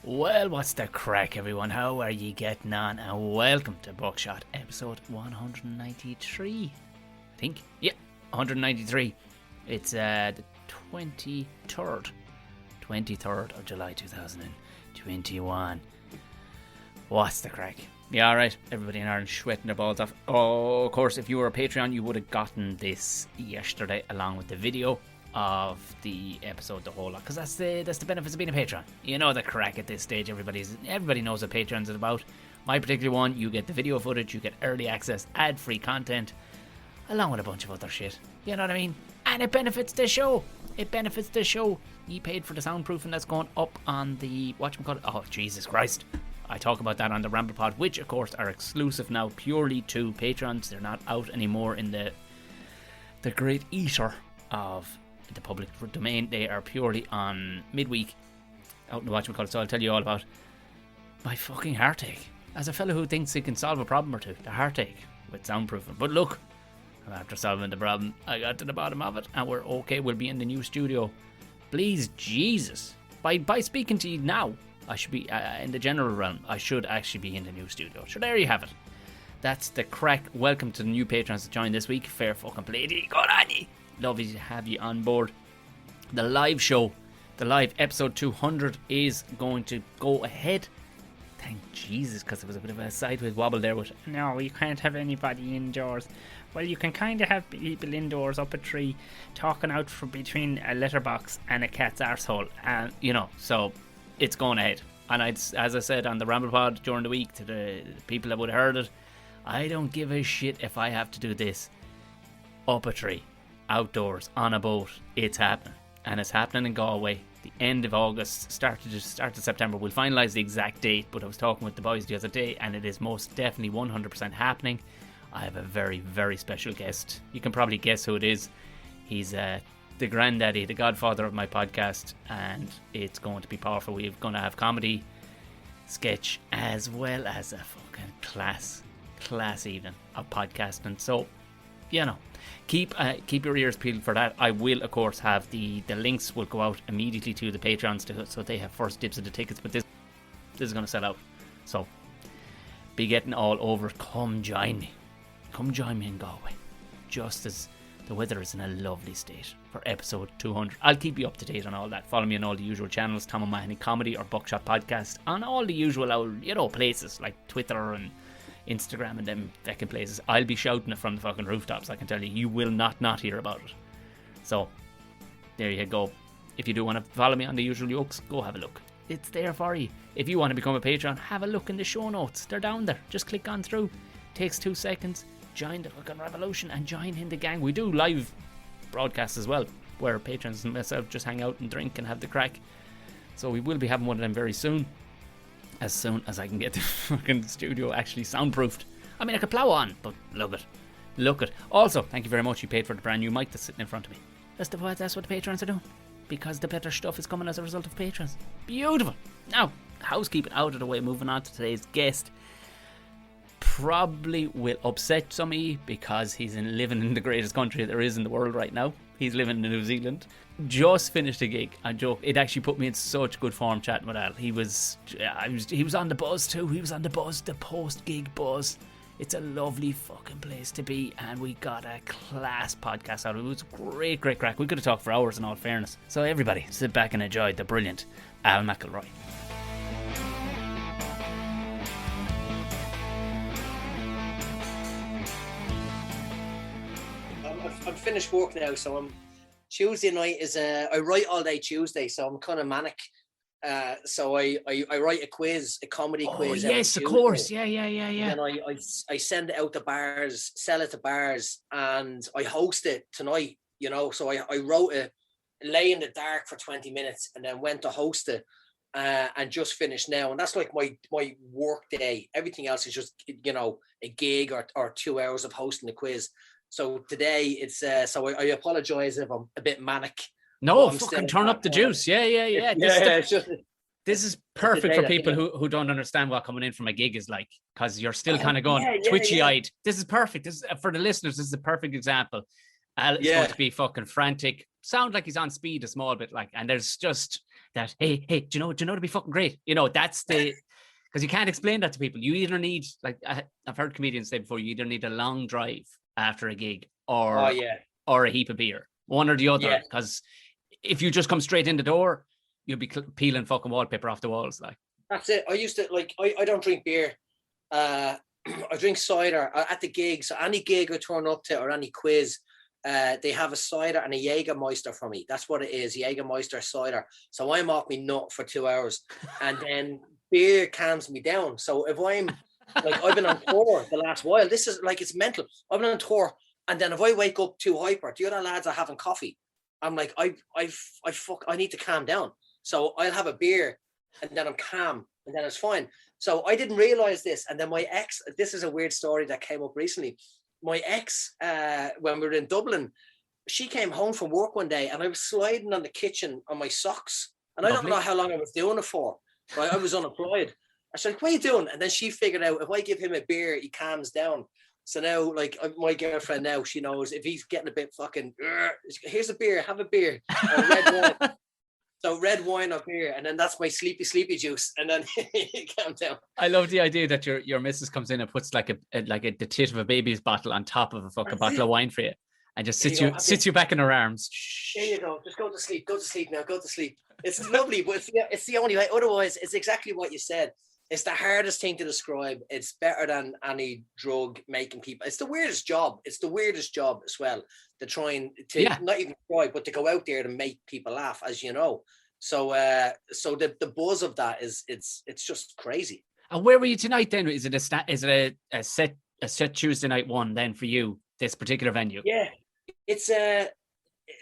Well, what's the crack, everyone? How are ye getting on? And welcome to Buckshot, episode 193. I think. Yeah, 193. It's the 23rd of July 2021. What's the crack? Yeah, alright. Everybody in Ireland sweating their balls off. Oh, of course, if you were a Patreon, you would have gotten this yesterday along with the video of the episode, the whole lot, because that's the benefits of being a Patreon. You know the crack at this stage. Everybody knows what Patreon's is about. My particular one, you get the video footage, you get early access, ad-free content, along with a bunch of other shit. You know what I mean? And it benefits the show. You paid for the soundproofing that's going up on the whatchamacallit. Oh, Jesus Christ. I talk about that on the Ramble Pod, which of course are exclusive now purely to Patrons. They're not out anymore in the great ether of the public domain. They are purely on midweek out in the whatchamacallit. So I'll tell you all about my fucking heartache as a fellow who thinks he can solve a problem or two. The heartache with soundproofing. But look, after solving the problem, I got to the bottom of it and we're okay. We'll be in the new studio. Please, Jesus. By speaking to you now, I should be in the general realm. I should actually be in the new studio. So there you have it. That's the crack. Welcome to the new patrons that joined this week. Fair fucking play. Good on ye. Lovely to have you on board. The live show, the live episode 200 is going to go ahead. Thank Jesus, because it was a bit of a sideways wobble there. But no, you can't have anybody indoors. Well, you can kind of have people indoors up a tree talking out from between a letterbox and a cat's arsehole. And, so it's going ahead. And as I said on the Ramble Pod during the week to the people that would have heard it, I don't give a shit if I have to do this up a tree, outdoors, on a boat. It's happening. And it's happening in Galway. The end of August, start of September. We'll finalise the exact date, but I was talking with the boys the other day and it is most definitely 100% happening. I have a very, very special guest. You can probably guess who it is. He's the granddaddy, the godfather of my podcast, and it's going to be powerful. We're going to have comedy, sketch, as well as a fucking class evening of podcasting. So, keep your ears peeled for that. I will, of course, have the links will go out immediately to the Patrons so they have first dibs of the tickets, but this is going to sell out. So, be getting all over it. Come join me in Galway, just as the weather is in a lovely state for episode 200. I'll keep you up to date on all that. Follow me on all the usual channels, Tom O'Mahony Comedy or Buckshot Podcast, on all the usual places like Twitter and Instagram and them fucking places. I'll be shouting it from the fucking rooftops. I can tell you, you will not hear about it. So there you go. If you do want to follow me on the usual yokes, go have a look. It's there for you. If you want to become a patron, have a look in the show notes. They're down there. Just click on through. Takes 2 seconds. Join the fucking revolution and join in the gang. We do live broadcasts as well, where patrons and myself just hang out and drink and have the crack. So we will be having one of them very soon. As soon as I can get the fucking studio actually soundproofed. I mean, I could plow on, but look it. Also, thank you very much. You paid for the brand new mic that's sitting in front of me. That's what the patrons are doing. Because the better stuff is coming as a result of patrons. Beautiful. Now, housekeeping out of the way, moving on to today's guest. Probably will upset some of you because he's living in the greatest country there is in the world right now. He's living in New Zealand. Just finished a gig. I joke. It actually put me in such good form chatting with Al. He was on the buzz too. He was on the buzz, the post-gig buzz. It's a lovely fucking place to be, and we got a class podcast out of it. It was great crack. We could have talked for hours in all fairness. So everybody, sit back and enjoy the brilliant Al McElroy. I'm finished work now, so Tuesday night is I write all day Tuesday, so I'm kind of manic. So I write a quiz, a comedy quiz. Oh yes, of course, yeah. And I send it out to bars, sell it to bars, and I host it tonight. So I wrote it, lay in the dark for 20 minutes, and then went to host it, and just finished now. And that's like my work day. Everything else is just a gig or 2 hours of hosting the quiz. So today it's so I apologize if I'm a bit manic. No, fucking turn up the juice. Yeah. This is perfect for people who don't understand what coming in from a gig is like, because you're still kind of going twitchy-eyed. This is perfect. This is for the listeners. This is a perfect example. Al is going to be fucking frantic. Sound like he's on speed a small bit, and there's that, hey, do you know it'd be fucking great? That's the, because you can't explain that to people. You either need, like, I've heard comedians say before, you either need a long drive after a gig or a heap of beer, one or the other. Because if you just come straight in the door, you'll be peeling fucking wallpaper off the walls. Like, that's it. I used to, like, I don't drink beer. I drink cider at the gigs. Any gig I turn up to or any quiz, they have a cider and a Jägermeister for me. That's what it is, Jägermeister cider. So I'm off me nut for 2 hours, and then beer calms me down. So if I'm like, I've been on tour the last while. This is like, it's mental. I've been on tour, and then if I wake up too hyper, the other lads are having coffee. I'm like, I need to calm down. So I'll have a beer, and then I'm calm, and then it's fine. So I didn't realize this, and then my ex. This is a weird story that came up recently. My ex, when we were in Dublin, she came home from work one day, and I was sliding on the kitchen on my socks, and I don't know how long I was doing it for. Right, I was unemployed. I said, "What are you doing?" And then she figured out, if I give him a beer, he calms down. So now, like, my girlfriend now, she knows if he's getting a bit fucking, here's a beer, have a beer, or red wine. So red wine or beer, and then that's my sleepy juice, and then you calm down. I love the idea that your missus comes in and puts the tit of a baby's bottle on top of a fucking bottle of wine for you, and just sits you back in her arms. There you go. Just go to sleep. Go to sleep now. Go to sleep. It's lovely, but it's the only way. Otherwise, it's exactly what you said. It's the hardest thing to describe. It's better than any drug making people. It's the weirdest job. It's the weirdest job as well. To try not even try, but to go out there to make people laugh, as you know. So the buzz of that is it's just crazy. And where were you tonight then? Is it a set Tuesday night one then for you, this particular venue? Yeah, it's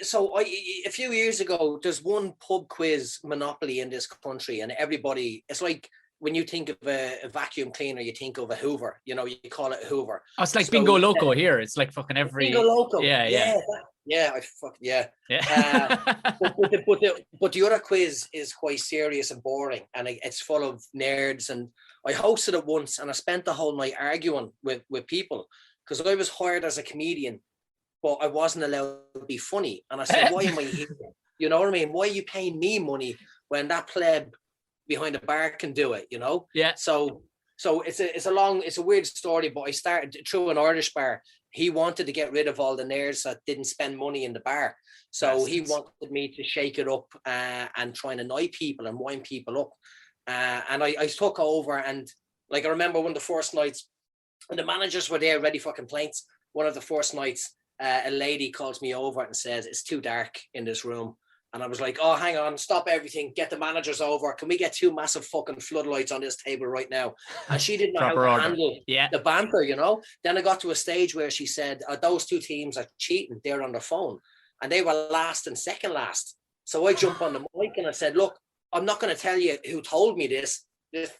so a few years ago, there's one pub quiz monopoly in this country, and everybody, it's like, when you think of a vacuum cleaner, you think of a Hoover. You call it a Hoover. Oh, it's like Bingo Loco here. It's like fucking every Bingo Loco. Yeah. But the other quiz is quite serious and boring, and it's full of nerds. And I hosted it once, and I spent the whole night arguing with people, because I was hired as a comedian, but I wasn't allowed to be funny. And I said, why am I here? You know what I mean? Why are you paying me money when that pleb behind the bar can do it? Yeah. So it's a weird story, but I started through an Irish bar. He wanted to get rid of all the nerds that didn't spend money in the bar, so he wanted me to shake it up and try and annoy people and wind people up, and I took over. And like, I remember one of the first nights, and the managers were there ready for complaints. One of the first nights, a lady calls me over and says, "It's too dark in this room." And I was like, "Oh, hang on, stop everything, get the managers over. Can we get 2 massive fucking floodlights on this table right now?" And she didn't know how to handle the banter, Then I got to a stage where she said, "Those 2 teams are cheating. They're on their phone." And they were last and second last. So I jumped on the mic and I said, "Look, I'm not going to tell you who told me this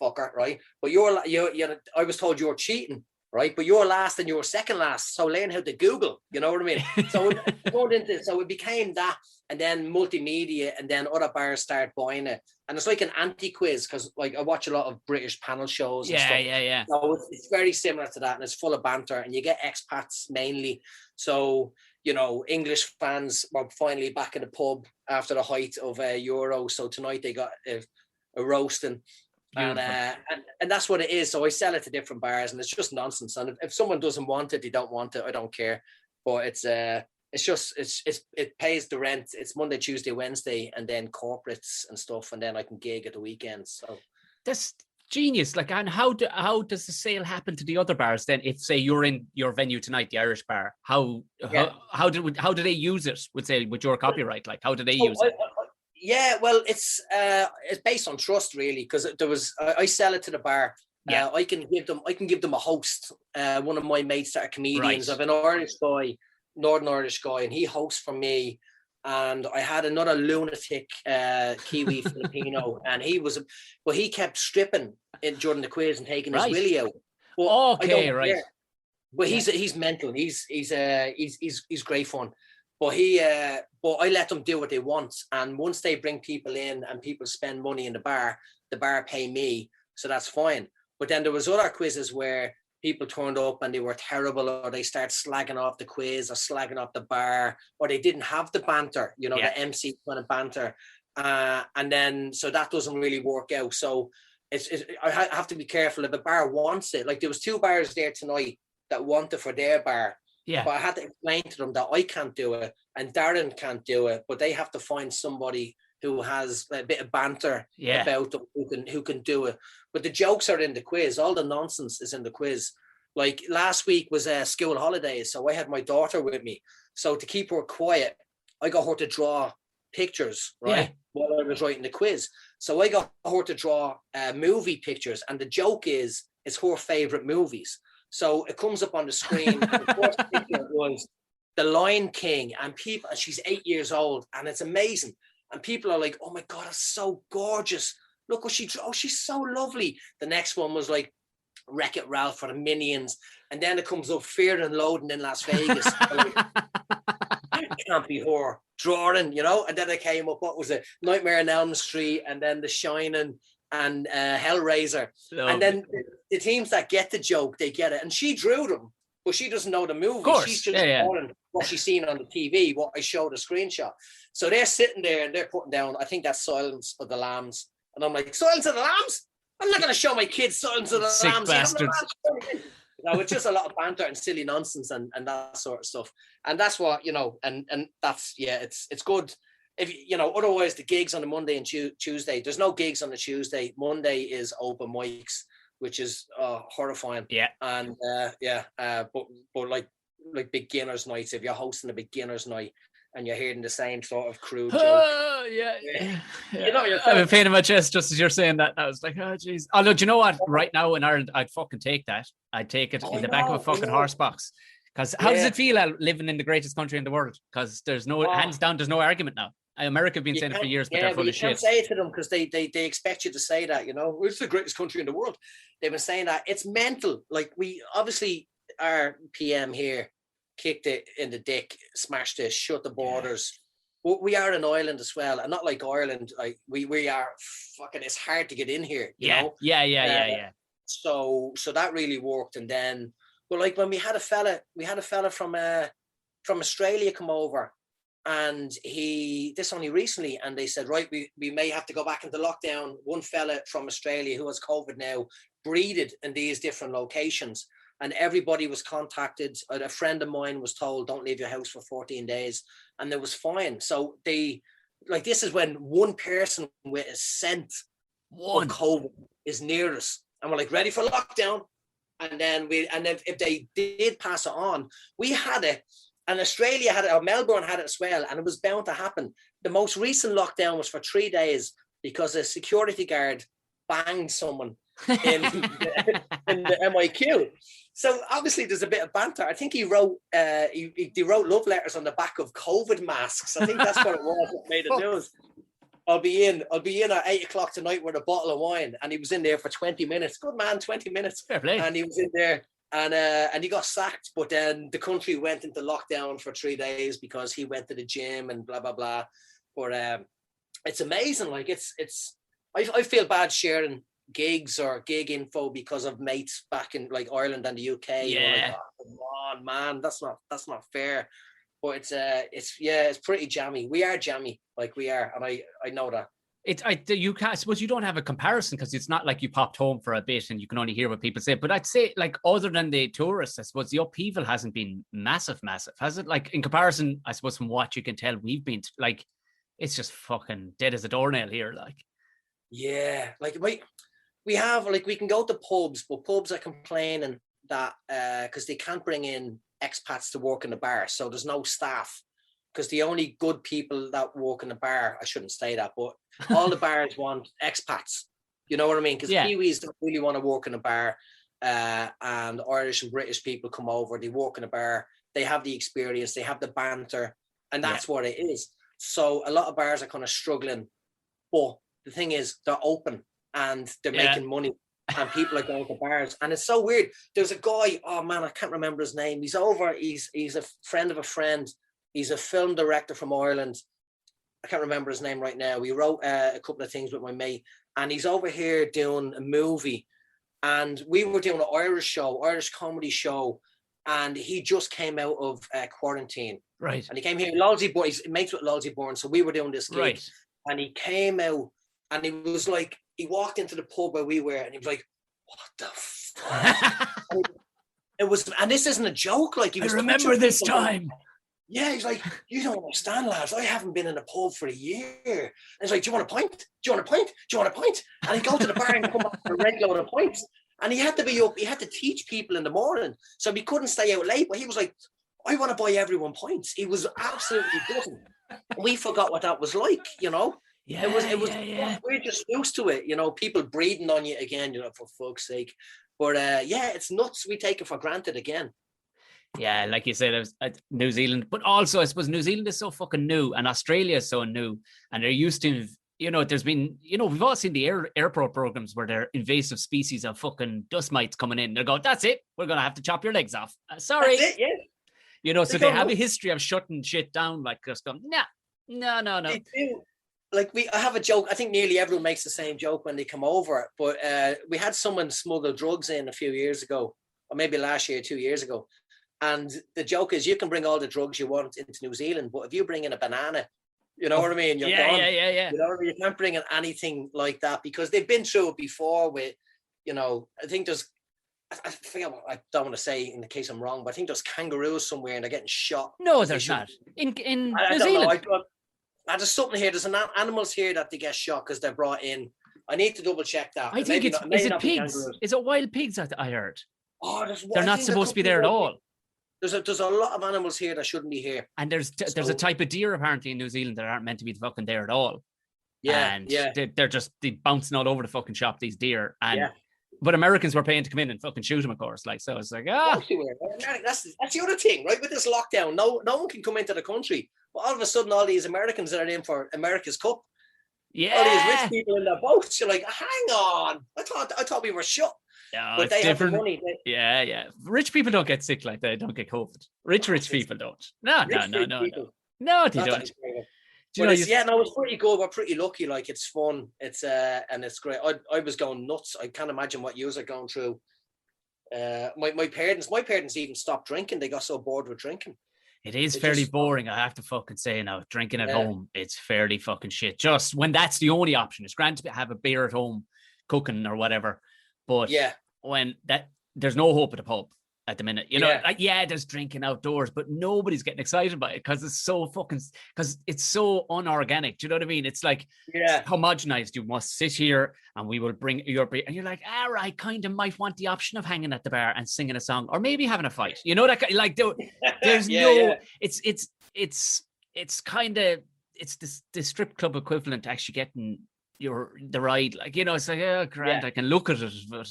fucker, right? But I was told you're cheating, right? But you're last and you're second last. So learn how to Google," you know what I mean? So it became that. And then multimedia, and then other bars start buying it, and it's like an anti-quiz, because like I watch a lot of British panel shows. And stuff. Yeah. So it's very similar to that, and it's full of banter, and you get expats mainly. So English fans were finally back in the pub after the height of Euro. So tonight they got a roasting, and that's what it is. So I sell it to different bars, and it's just nonsense. And if someone doesn't want it, they don't want it. I don't care. But it pays the rent. It's Monday, Tuesday, Wednesday, and then corporates and stuff, and then I can gig at the weekends. So that's genius. Like, and how does the sale happen to the other bars then? If say you're in your venue tonight, the Irish bar, how do they use it? With your copyright, like how do they use it? Well, it's based on trust, really, because I sell it to the bar. Yeah, I can give them a host. One of my mates that are comedians. Right. I have an Irish guy, Northern Irish guy, and he hosts for me. And I had another lunatic Kiwi Filipino, and he kept stripping during the quiz and taking his willy out. But But he's mental. He's great fun. But I let them do what they want. And once they bring people in and people spend money in the bar pay me, so that's fine. But then there was other quizzes where people turned up and they were terrible, or they start slagging off the quiz or slagging off the bar, or they didn't have the banter, the MC kind of banter. And then so that doesn't really work out. So I have to be careful if a bar wants it. Like there was 2 bars there tonight that want it for their bar. Yeah. But I had to explain to them that I can't do it and Darren can't do it, but they have to find somebody who has a bit of banter about them who can do it. But the jokes are in the quiz. All the nonsense is in the quiz. Like last week was school holidays, so I had my daughter with me. So to keep her quiet, I got her to draw pictures, right? While I was writing the quiz. So I got her to draw movie pictures, and the joke is it's her favorite movies. So it comes up on the screen. And the first picture was The Lion King, and she's 8 years old, and it's amazing. And people are like, "Oh my God, it's so gorgeous! Look what she drew. Oh, she's so lovely." The next one was like Wreck-It Ralph for the Minions, and then it comes up Fear and Loathing in Las Vegas. It can't be her drawing, And then it came up, what was it? Nightmare on Elm Street, and then The Shining and Hellraiser. And then the teams that get the joke, they get it. And she drew them, but she doesn't know the movie. Of course. She's just drawing what she's seen on the TV, what I showed a screenshot. So they're sitting there and they're putting down, I think that's Silence of the Lambs. And I'm like, Silence of the Lambs? I'm not going to show my kids Silence of the Sick Lambs. bastards. It's just a lot of banter and silly nonsense and that sort of stuff. And that's what, and that's, it's good. If otherwise the gigs on the Monday and Tuesday, there's no gigs on the Tuesday. Monday is open mics, which is horrifying. Yeah. And but like beginners nights, if you're hosting a beginners night and you're hearing the same sort of crude joke. Yeah. Yourself. I have a pain in my chest just as you're saying that. I was like, oh jeez. Oh look, do you know what? Right now in Ireland, I'd fucking take that. I'd take it in the back of a fucking horse box. Because how does it feel living in the greatest country in the world? Because there's no hands down, there's no argument now. America have been saying it for years, but they're full of shit. You can't say it to them because they expect you to say that, it's the greatest country in the world. They've been saying that. It's mental. Like we obviously our PM here kicked it in the dick, smashed it, shut the borders. But we are an island as well, and not like Ireland. Like we are fucking. It's hard to get in here. You know? Yeah. So that really worked, and then, but like when we had a fella from Australia come over, and this only recently, and they said, right, we may have to go back into lockdown. One fella from Australia who has COVID now breeded in these different locations. And everybody was contacted. A friend of mine was told, don't leave your house for 14 days. And it was fine. So this is when one person with a scent of COVID is near us. And we're like, ready for lockdown. And then if they did pass it on, we had it. And Australia had it, or Melbourne had it as well. And it was bound to happen. The most recent lockdown was for 3 days because a security guard banged someone in the MIQ. So obviously there's a bit of banter. I think he wrote wrote love letters on the back of COVID masks. I think that's what it was that made the news. I'll be in at 8:00 tonight with a bottle of wine, and he was in there for 20 minutes. Good man, 20 minutes. Fair play. And he was in there, and he got sacked. But then the country went into lockdown for 3 days because he went to the gym and blah blah blah. But it's amazing. Like I feel bad sharing gigs or gig info because of mates back in like Ireland and the UK. Yeah. Oh, come on, man, that's not fair. But it's pretty jammy. We are jammy, like we are, and I know that. You can't. I suppose you don't have a comparison because it's not like you popped home for a bit and you can only hear what people say. But I'd say, like, other than the tourists, I suppose the upheaval hasn't been massive, has it? Like in comparison, I suppose from what you can tell, we've been like, it's just fucking dead as a doornail here. Like, yeah, like we have, like, we can go to pubs, but pubs are complaining that because they can't bring in expats to work in the bar, so there's no staff. Because the only good people that work in the bar, I shouldn't say that, but all the bars want expats. You know what I mean? Because Kiwis don't really want to work in a bar, and Irish and British people come over, they work in a bar, they have the experience, they have the banter, and that's what it is. So a lot of bars are kind of struggling, but the thing is, they're open and they're making money, and people are going to bars, and it's so weird. There's a guy, oh man, I can't remember his name. He's over. He's a friend of a friend. He's a film director from Ireland. I can't remember his name right now. We wrote a couple of things with my mate, and he's over here doing a movie. And we were doing an Irish comedy show, and he just came out of quarantine. Right. And he came here, Lolsey Boy, he's mates with Lolsey Bourne, so we were doing this gig. Right. and he came out, and he was like, he walked into the pub where we were, and he was like, "What the fuck?" It was, and this isn't a joke. Like, he was. I remember this time. Yeah, he's like, "You don't understand, lads. I haven't been in a pub for a year." And he's like, "Do you want a pint? Do you want a pint? Do you want a pint?" And he'd go to the bar and come back with a red load of pints. And he had to be up. He had to teach people in the morning, so he couldn't stay out late. But he was like, "I want to buy everyone pints." He was absolutely buzzing. We forgot what that was like, you know. Yeah, it was. We're just used to it, you know. People breathing on you again, you know, for fuck's sake. But yeah, it's nuts. We take it for granted again. Yeah, like you said, it was New Zealand, but also I suppose New Zealand is so fucking new, and Australia is so new, and they're used to, you know, there's been, you know, we've all seen the airport programs where they're invasive species of fucking dust mites coming in. They're going, "That's it, we're gonna have to chop your legs off." Sorry, That's it, yeah. You know, so they have a history of shutting shit down, like just going, no. They do. Like I have a joke. I think nearly everyone makes the same joke when they come over. But we had someone smuggle drugs in a few years ago, or maybe last year, 2 years ago. And the joke is, you can bring all the drugs you want into New Zealand, but if you bring in a banana, you know what I mean? You're gone. Yeah. You know what I mean? You can't bring in anything like that, because they've been through it before with, you know, I think there's, I forget what, I don't want to say in the case I'm wrong, but I think there's kangaroos somewhere and they're getting shot. No, there's not. In New Zealand. There's something here. There's animals here that they get shot because they're brought in. I need to double check that. I think is it pigs? Is it wild pigs? I heard. Oh, they're not supposed to be there at all. There's a lot of animals here that shouldn't be here. And there's a type of deer apparently in New Zealand that aren't meant to be fucking there at all. Yeah, and they're just bouncing all over the fucking shop, these deer. And but Americans were paying to come in and fucking shoot them, of course. Like, so it's like, that's the other thing, right? With this lockdown, no one can come into the country. But all of a sudden, all these Americans that are in for America's Cup, all these rich people in their boats, you're like, hang on, I thought we were shut. Yeah, but they different. have the money. Yeah. Rich people don't get sick like that. Don't get COVID. Rich people don't. No, they don't. It's pretty good. We're pretty lucky. Like, it's fun. It's and it's great. I was going nuts. I can't imagine what yous are going through. My parents even stopped drinking. They got so bored with drinking. It is fairly boring, I have to fucking say now. Drinking at home, it's fairly fucking shit. Just when that's the only option. It's grand to have a beer at home, cooking or whatever. But when there's no hope at the pub at the minute. You know, there's drinking outdoors, but nobody's getting excited by it because it's so unorganic. Do you know what I mean? It's like homogenized. You must sit here and we will bring your beer. And you're like, all right, kind of might want the option of hanging at the bar and singing a song or maybe having a fight. You know, that like there's it's kind of, it's the strip club equivalent to actually getting the ride. Like, you know, it's like, oh, grand, I can look at it, but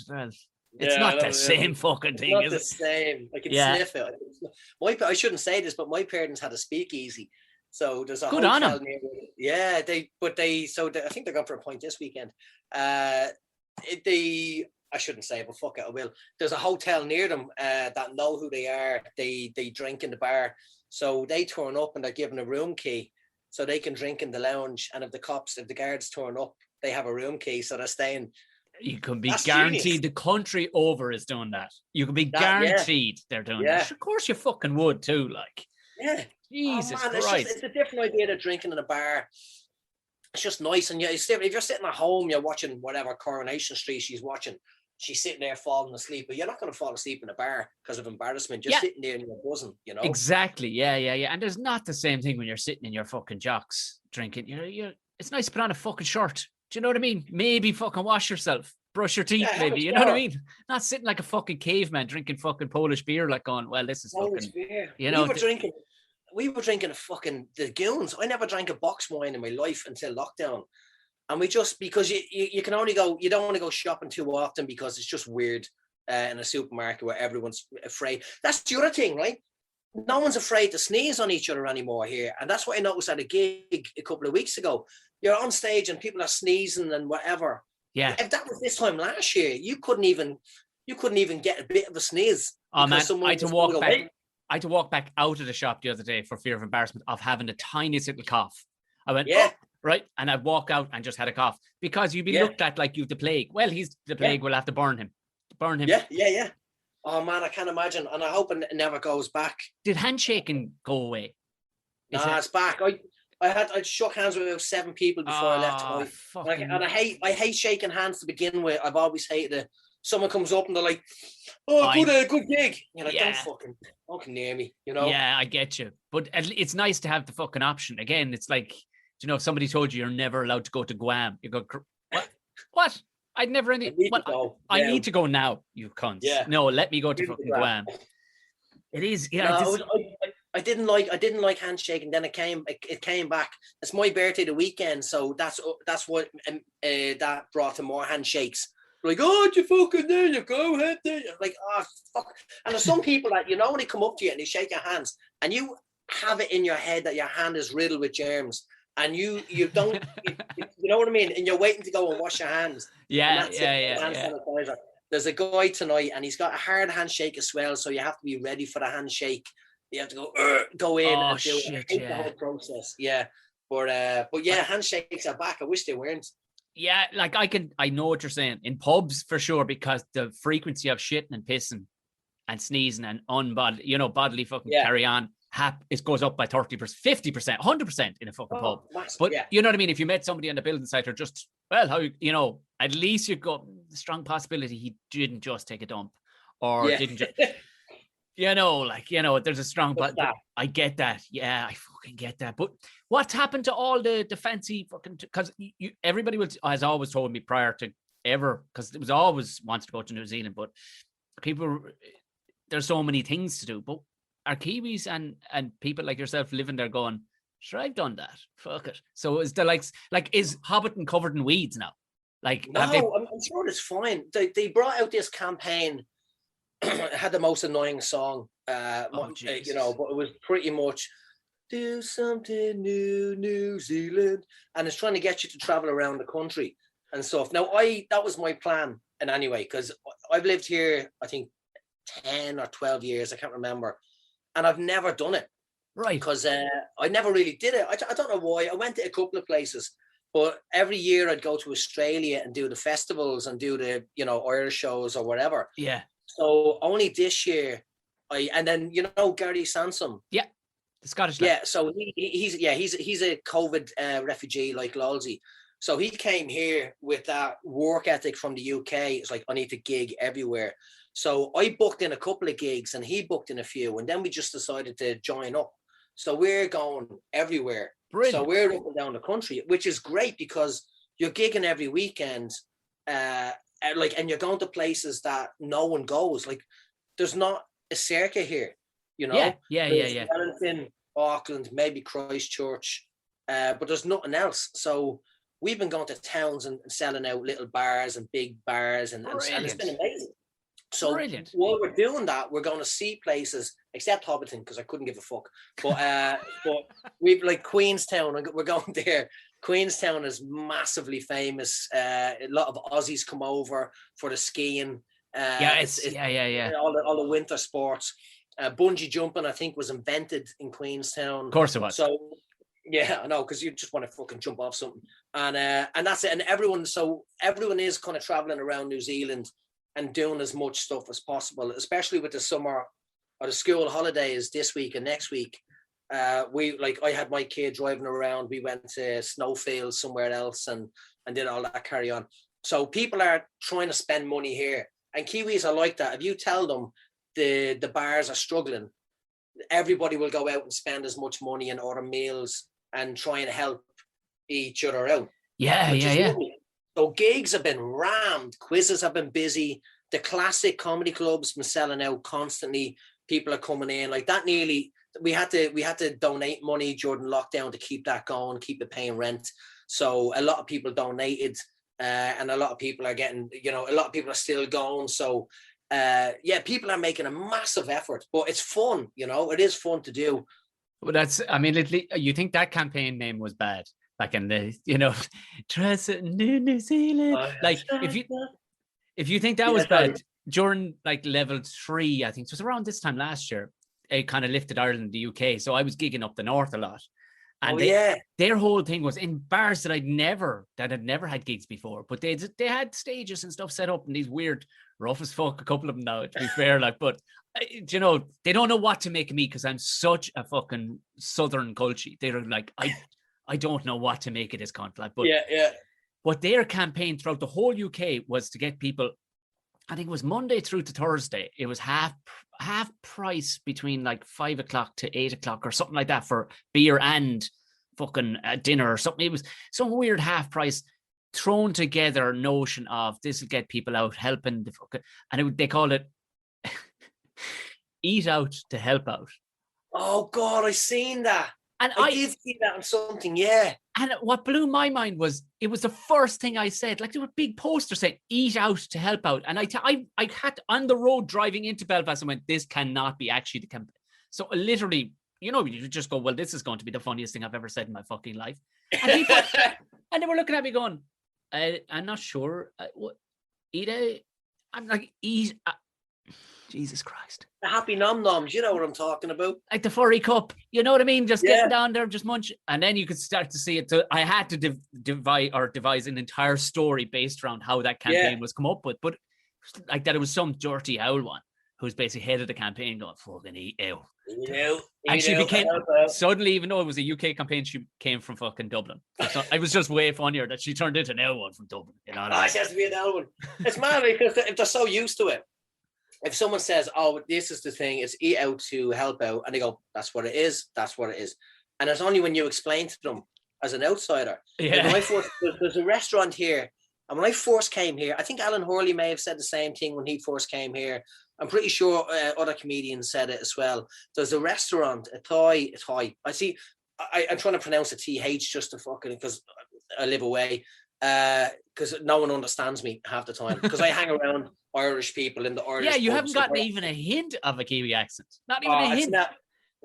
it's not the same fucking thing, is it? It's not the same. I can sniff it. I shouldn't say this, but my parents had a speakeasy. So there's a good on them. Yeah, I think they're going for a point this weekend. I shouldn't say it, but fuck it, I will. There's a hotel near them that know who they are. They drink in the bar. So they turn up and they're given a room key so they can drink in the lounge. And if the guards turn up, they have a room key, so they're staying. You can be guaranteed genius. The country over is doing that. You can be guaranteed they're doing that. Of course you fucking would too, like. Yeah. Jesus Christ. It's a different idea than drinking in a bar. It's just nice. And if you're sitting at home, you're watching whatever Coronation Street she's sitting there falling asleep, but you're not going to fall asleep in a bar because of embarrassment. You're sitting there and you're buzzing, you know? Exactly. Yeah. And there's not the same thing when you're sitting in your fucking jocks drinking. It's nice to put on a fucking shirt. Do you know what I mean? Maybe fucking wash yourself, brush your teeth, maybe. You know what I mean? Not sitting like a fucking caveman drinking fucking Polish beer, like going, well, this is Polish fucking beer. You know, we were drinking a fucking the goons. I never drank a box wine in my life until lockdown. And we just, because you can only go, you don't want to go shopping too often because it's just weird in a supermarket where everyone's afraid. That's the other thing, right? No one's afraid to sneeze on each other anymore here. And that's what I noticed at a gig a couple of weeks ago. You're on stage and people are sneezing and whatever. Yeah. If that was this time last year, you couldn't even get a bit of a sneeze. Oh man, I had to walk back out of the shop the other day for fear of embarrassment of having the tiniest little cough. I went, right, and I'd walk out and just had a cough because you'd be looked at like you've the plague. Well, he's the plague. We'll have to burn him. Yeah. Oh man, I can't imagine, and I hope it never goes back. Did handshaking go away? It's back. I shook hands with about 7 people before I left tonight. Fucking... And I hate shaking hands to begin with. I've always hated it. Someone comes up and they're like, "Oh, good gig." You're like, don't near me, you know? Yeah, I get you. But it's nice to have the fucking option. Again, it's like, you know, if somebody told you you're never allowed to go to Guam, you go, what? I'd never any. I need to go now, you cunts. Yeah. No, let me go to fucking Guam. It is. Yeah. No, I didn't like Handshake, and then it came back. It's my birthday the weekend, so that's what that brought to more handshakes. Like, oh, you fucking there you go, head there. Like, oh fuck. And there's some people that, you know, when they come up to you and they shake your hands, and you have it in your head that your hand is riddled with germs, and you don't, you know what I mean? And you're waiting to go and wash your hands. Yeah. There's a guy tonight, and he's got a hard handshake as well, so you have to be ready for the handshake. You have to go in and do the whole process. Yeah, but yeah, handshakes are back. I wish they weren't. Yeah, like I know what you're saying. In pubs for sure, because the frequency of shitting and pissing and sneezing and bodily fucking carry on, it goes up by 30%, 50%, 100% in a fucking pub. Massive, but you know what I mean? If you met somebody on the building site, or just, at least you got the strong possibility he didn't just take a dump, or didn't just, there's a strong, but I get that. Yeah, I fucking get that. But what's happened to all the fancy fucking, because everybody has always told me prior to ever, because it was always wants to go to New Zealand, but people, there's so many things to do. But are Kiwis and people like yourself living there going, sure, I've done that. Fuck it. So is there like is Hobbiton covered in weeds now? Like, no, I'm sure it's fine. They brought out this campaign. It had the most annoying song, but it was pretty much do something new, New Zealand, and it's trying to get you to travel around the country and stuff. Now, that was my plan, and anyway, because I've lived here, I think 10 or 12 years, I can't remember, and I've never done it. Right. Because I never really did it. I don't know why. I went to a couple of places, but every year I'd go to Australia and do the festivals and do the Irish shows or whatever. Yeah. So only this year, and then Gary Sansom. Yeah, the Scottish lad. Yeah, so he's a COVID refugee like Lolsey. So he came here with that work ethic from the UK. It's like, I need to gig everywhere. So I booked in a couple of gigs, and he booked in a few, and then we just decided to join up. So we're going everywhere. Brilliant. So we're up and down the country, which is great because you're gigging every weekend. And you're going to places that no one goes. Like, there's not a circuit here, Yeah. Wellington, Auckland, maybe Christchurch, but there's nothing else. So we've been going to towns and selling out little bars and big bars, and it's been amazing. So while we're doing that, we're going to see places, except Hobbiton, because I couldn't give a fuck. But we've like Queenstown, and we're going there. Queenstown is massively famous. A lot of Aussies come over for the skiing. All the winter sports. Bungee jumping, I think, was invented in Queenstown. Of course it was. So yeah, I know, because you just want to fucking jump off something, and that's it. And everyone is kind of traveling around New Zealand and doing as much stuff as possible, especially with the summer or the school holidays this week and next week. I had my kid driving around. We went to snowfields somewhere else and did all that carry on. So people are trying to spend money here, and Kiwis are like that. If you tell them the bars are struggling, everybody will go out and spend as much money and order meals and try and help each other out. Yeah. Lovely. So gigs have been rammed, quizzes have been busy. The classic comedy clubs been selling out constantly. People are coming in like that. We had to donate money during lockdown to keep that going, keep it paying rent. So a lot of people donated, and a lot of people are getting, a lot of people are still going. So people are making a massive effort, but it's fun. It is fun to do. Well, you think that campaign name was bad? Like in the, New Zealand. Like if you think that was bad during like level 3, I think it was around this time last year, it kind of lifted Ireland and the UK. So I was gigging up the north a lot. And their whole thing was in bars that had never had gigs before, but they had stages and stuff set up in these weird, rough as fuck, a couple of them now, to be fair, but they don't know what to make of me because I'm such a fucking southern culture. They're like, I don't know what to make of this conflict, but yeah. what their campaign throughout the whole UK was to get people, I think it was Monday through to Thursday, it was half price between like 5 o'clock to 8 o'clock or something like that for beer and fucking dinner or something. It was some weird half price thrown together notion of this will get people out helping the fucking, and they called it eat out to help out. Oh God, I seen that. And I did see that on something, yeah. And what blew my mind was it was the first thing I said. Like there were big posters saying "eat out to help out," and I had on the road driving into Belfast and went, "This cannot be actually the campaign." So literally, you just go, "Well, this is going to be the funniest thing I've ever said in my fucking life." And people, and they were looking at me going, "I'm not sure. Eat out." I'm like, "Eat." Jesus Christ. The happy nom-noms, you know what I'm talking about. Like the furry cup, you know what I mean? Just getting down there, just munch. And then you could start to see it. So I had to devise an entire story based around how that campaign was come up with. But like that, it was some dirty owl one who's basically head of the campaign going, fucking eat out. And she became, suddenly, even though it was a UK campaign, she came from fucking Dublin. So it was just way funnier that she turned into an owl one from Dublin. You know what I mean? She has to be an owl one. It's mad because if they're so used to it. If someone says, "Oh, this is the thing, it's eat out to help out," and they go, "That's what it is. That's what it is," and it's only when you explain to them as an outsider. Yeah. Like there's a restaurant here, and when I first came here, I think Alan Hurley may have said the same thing when he first came here. I'm pretty sure other comedians said it as well. There's a restaurant, a Thai. I see. I'm trying to pronounce a TH just to fucking because I live away. Because no one understands me half the time because I hang around Irish people in the Irish. Yeah, you haven't gotten even a hint of a Kiwi accent. Not even a hint.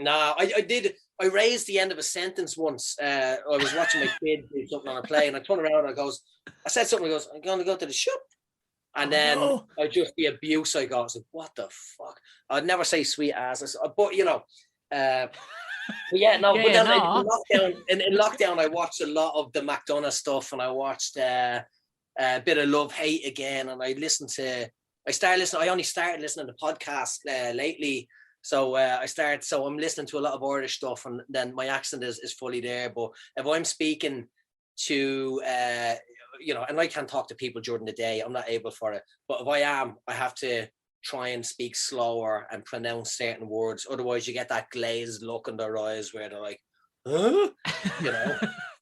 I did. I raised the end of a sentence once. I was watching my kid do something on a play, and I turned around and I said something. He goes, "I'm going to go to the shop," and then I just the abuse I got. I was like, "What the fuck?" I'd never say sweet ass, but But in lockdown, I watched a lot of the McDonagh stuff, and I watched a bit of Love Hate again, and I only started listening to podcasts lately, so I'm listening to a lot of Irish stuff, and then my accent is fully there. But if I'm speaking to and I can't talk to people during the day, I'm not able for it. But if I am, I have to try and speak slower and pronounce certain words. Otherwise, you get that glazed look in their eyes where they're like, "Huh?"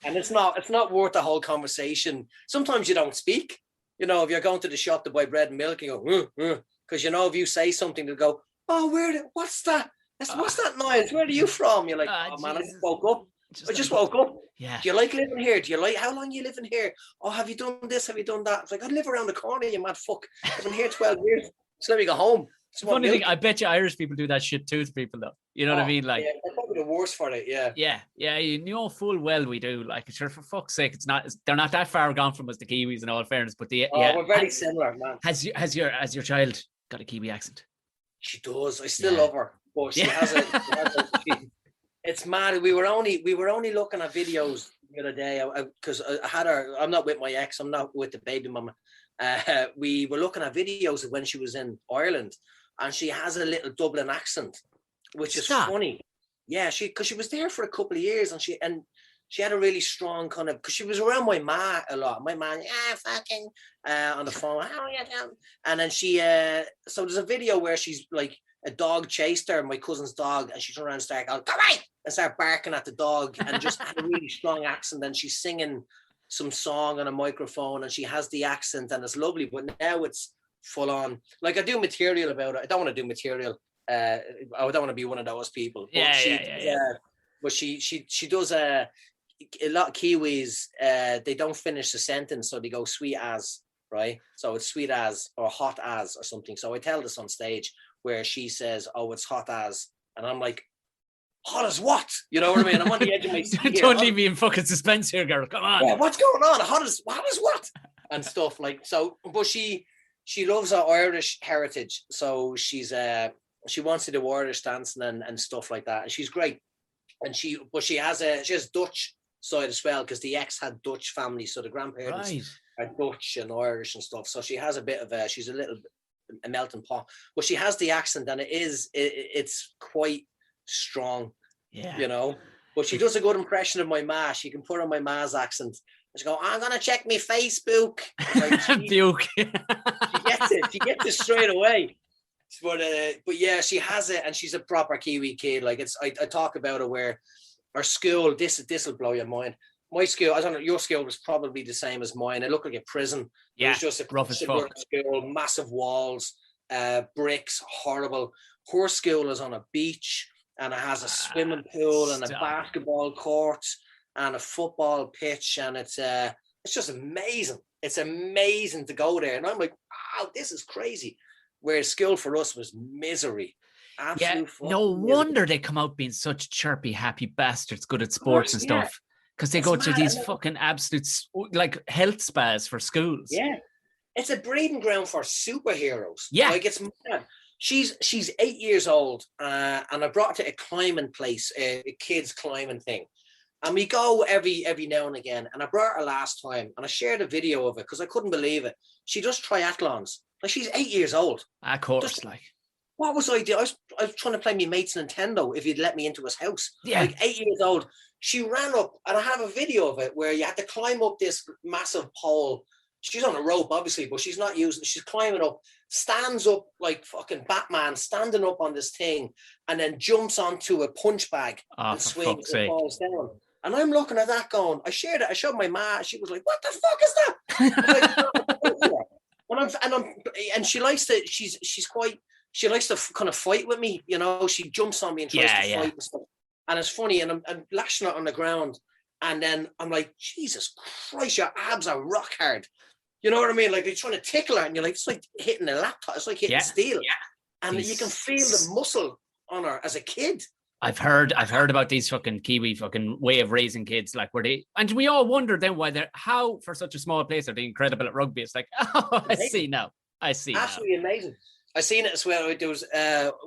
And it's not worth the whole conversation. Sometimes you don't speak. If you're going to the shop to buy bread and milk, you go, because if you say something, they'll go, "Oh, what's that? What's that noise? Where are you from?" You're like, "Oh man, I just woke up. I just woke up." Yeah. "Do you like living here? How long you living here? Oh, have you done this? Have you done that?" It's like, "I live around the corner, you mad fuck. I've been here 12 years. Just let me go home." Funny thing, I bet you Irish people do that shit too to people though. You know what I mean? Like, they're probably the worst for it. Yeah. You know full well we do. Like, sure, for fuck's sake, they're not that far gone from us, the Kiwis, in all fairness. But we're very similar, man. Has your child got a Kiwi accent? She does. I still love her, but she has it's mad. We were only looking at videos the other day because I had her. I'm not with my ex. I'm not with the baby mama. We were looking at videos of when she was in Ireland, and she has a little Dublin accent, which is funny. Yeah, because she was there for a couple of years, and she had a really strong kind of, because she was around my ma a lot. My ma, fucking on the phone, how are you doing? And then she so there's a video where she's like, a dog chased her, my cousin's dog, and she turned around and started going, "Come on!" and started barking at the dog, and just had a really strong accent. And she's singing some song on a microphone, and she has the accent, and it's lovely. But now it's full on. Like, I do material about it. I don't want to do material. I don't want to be one of those people. But but she does a lot of Kiwis. They don't finish the sentence, so they go sweet as, right? So it's sweet as or hot as or something. So I tell this on stage where she says, "Oh, it's hot as," and I'm like, "Hot as what?" You know what I mean? I'm on the edge of my seat. Don't leave me in fucking suspense here, girl. Come on. Yeah, what's going on? Hot as what? And stuff like so. But she loves our Irish heritage, so she wants to do Irish dancing and stuff like that, and she's great. And she has Dutch side as well, because the ex had Dutch family, so the grandparents are Dutch and Irish and stuff. So she has a bit of she's a melting pot, but she has the accent, and it's quite strong. Yeah, you know. But she does a good impression of my ma. She can put on my ma's accent. And she go, I'm going to check my Facebook. Like, Buke. She gets it. She gets it straight away. But yeah, she has it, and she's a proper Kiwi kid. Like I talk about it where our school, this will blow your mind. My school, I don't know, your school was probably the same as mine. It looked like a prison. Yeah, it was just a rough as fuck. School, massive walls, bricks, horrible. Her school is on a beach, and it has a swimming pool and a basketball court and a football pitch, and it's just amazing. It's amazing to go there, and I'm like, wow, this is crazy. Whereas school for us was misery. Absolute no wonder they come out being such chirpy, happy bastards, good at sports and stuff. Because they go through these fucking absolute like health spas for schools. Yeah, it's a breeding ground for superheroes. Yeah, like it's mad. She's 8 years old, and I brought her to a climbing place, a kids climbing thing, and we go every now and again. And I brought her last time, and I shared a video of it because I couldn't believe it. She does triathlons. Like, she's 8 years old. Of course, like. What was I doing? I was trying to play my mate's Nintendo if he'd let me into his house. Yeah. Like 8 years old. She ran up, and I have a video of it where you had to climb up this massive pole. She's on a rope, obviously, but she's not using it. She's climbing up, stands up like fucking Batman, standing up on this thing, and then jumps onto a punch bag and swings and falls down. And I'm looking at that going, I shared it. I showed my ma. She was like, what the fuck is that? And she likes to, she likes to kind of fight with me, you know. She jumps on me and tries to fight and stuff. And it's funny, and I'm lashing it on the ground, and then I'm like, Jesus Christ, your abs are rock hard. You know what I mean? Like, you're trying to tickle her, and you're like, it's like hitting a laptop. It's like hitting steel. Yeah. And you can feel the muscle on her as a kid. I've heard about these fucking Kiwi fucking way of raising kids, like where they, and we all wonder then how for such a small place are they incredible at rugby. It's like, oh, I see now. Absolutely amazing. I seen it as well. There was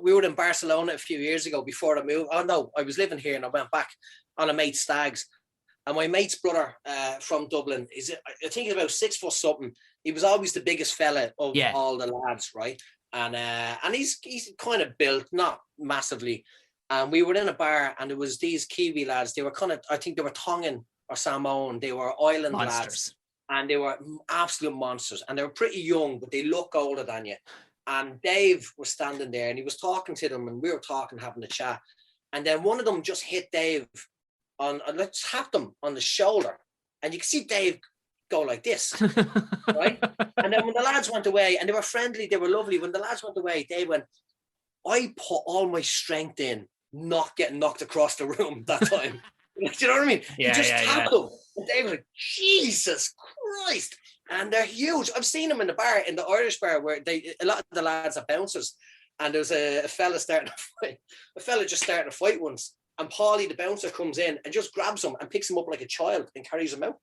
we were in Barcelona a few years ago before the move. Oh no, I was living here and I went back on a mate's stags. And my mate's brother from Dublin, I think he's about 6 foot something. He was always the biggest fella of all the lads, right? And he's kind of built, not massively. And we were in a bar, and it was these Kiwi lads. They were kind of, I think they were Tongan or Samoan. They were island lads, and they were absolute monsters. And they were pretty young, but they look older than you. And Dave was standing there, and he was talking to them, and we were talking, having a chat. And then one of them just hit Dave let's tap them on the shoulder. And you can see Dave go like this, right? And then when the lads went away, and they were friendly, they were lovely. When the lads went away, Dave went, I put all my strength in not getting knocked across the room that time. Do you know what I mean? Yeah, you just tapped them. And Dave was like, Jesus Christ. And they're huge. I've seen them in the bar, in the Irish bar, where a lot of the lads are bouncers. And there was a fella starting a fight. A fella just started a fight once. And Paulie, the bouncer, comes in and just grabs him and picks him up like a child and carries him out.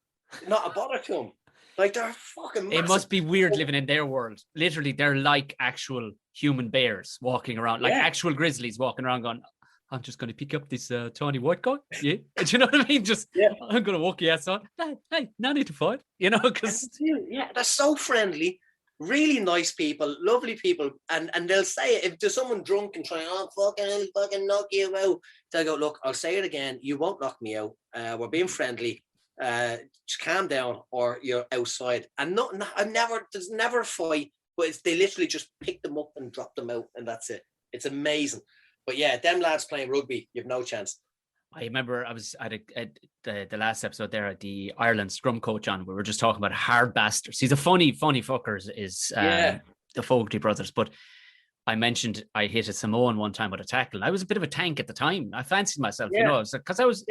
Not a bother to him. Like, they're fucking massive. It must be weird living in their world. Literally, they're like actual human bears walking around, like actual grizzlies walking around going, I'm just going to pick up this tiny white guy. Yeah. Do you know what I mean? Just, I'm going to walk your ass on. Hey, no need to fight. You know, because... Yeah, they're so friendly. Really nice people, lovely people, and they'll say it. If there's someone drunk and trying, fucking knock you out, they'll go, look, I'll say it again, you won't knock me out. We're being friendly. Just calm down, or you're outside. And there's never a fight, but they literally just pick them up and drop them out, and that's it. It's amazing. But yeah, them lads playing rugby, you've no chance. I remember I was at the last episode there at the Ireland scrum coach on. We were just talking about hard bastards. He's a funny fucker is the Fogarty brothers. But I mentioned I hit a Samoan one time with a tackle. I was a bit of a tank at the time. I fancied myself, you know, because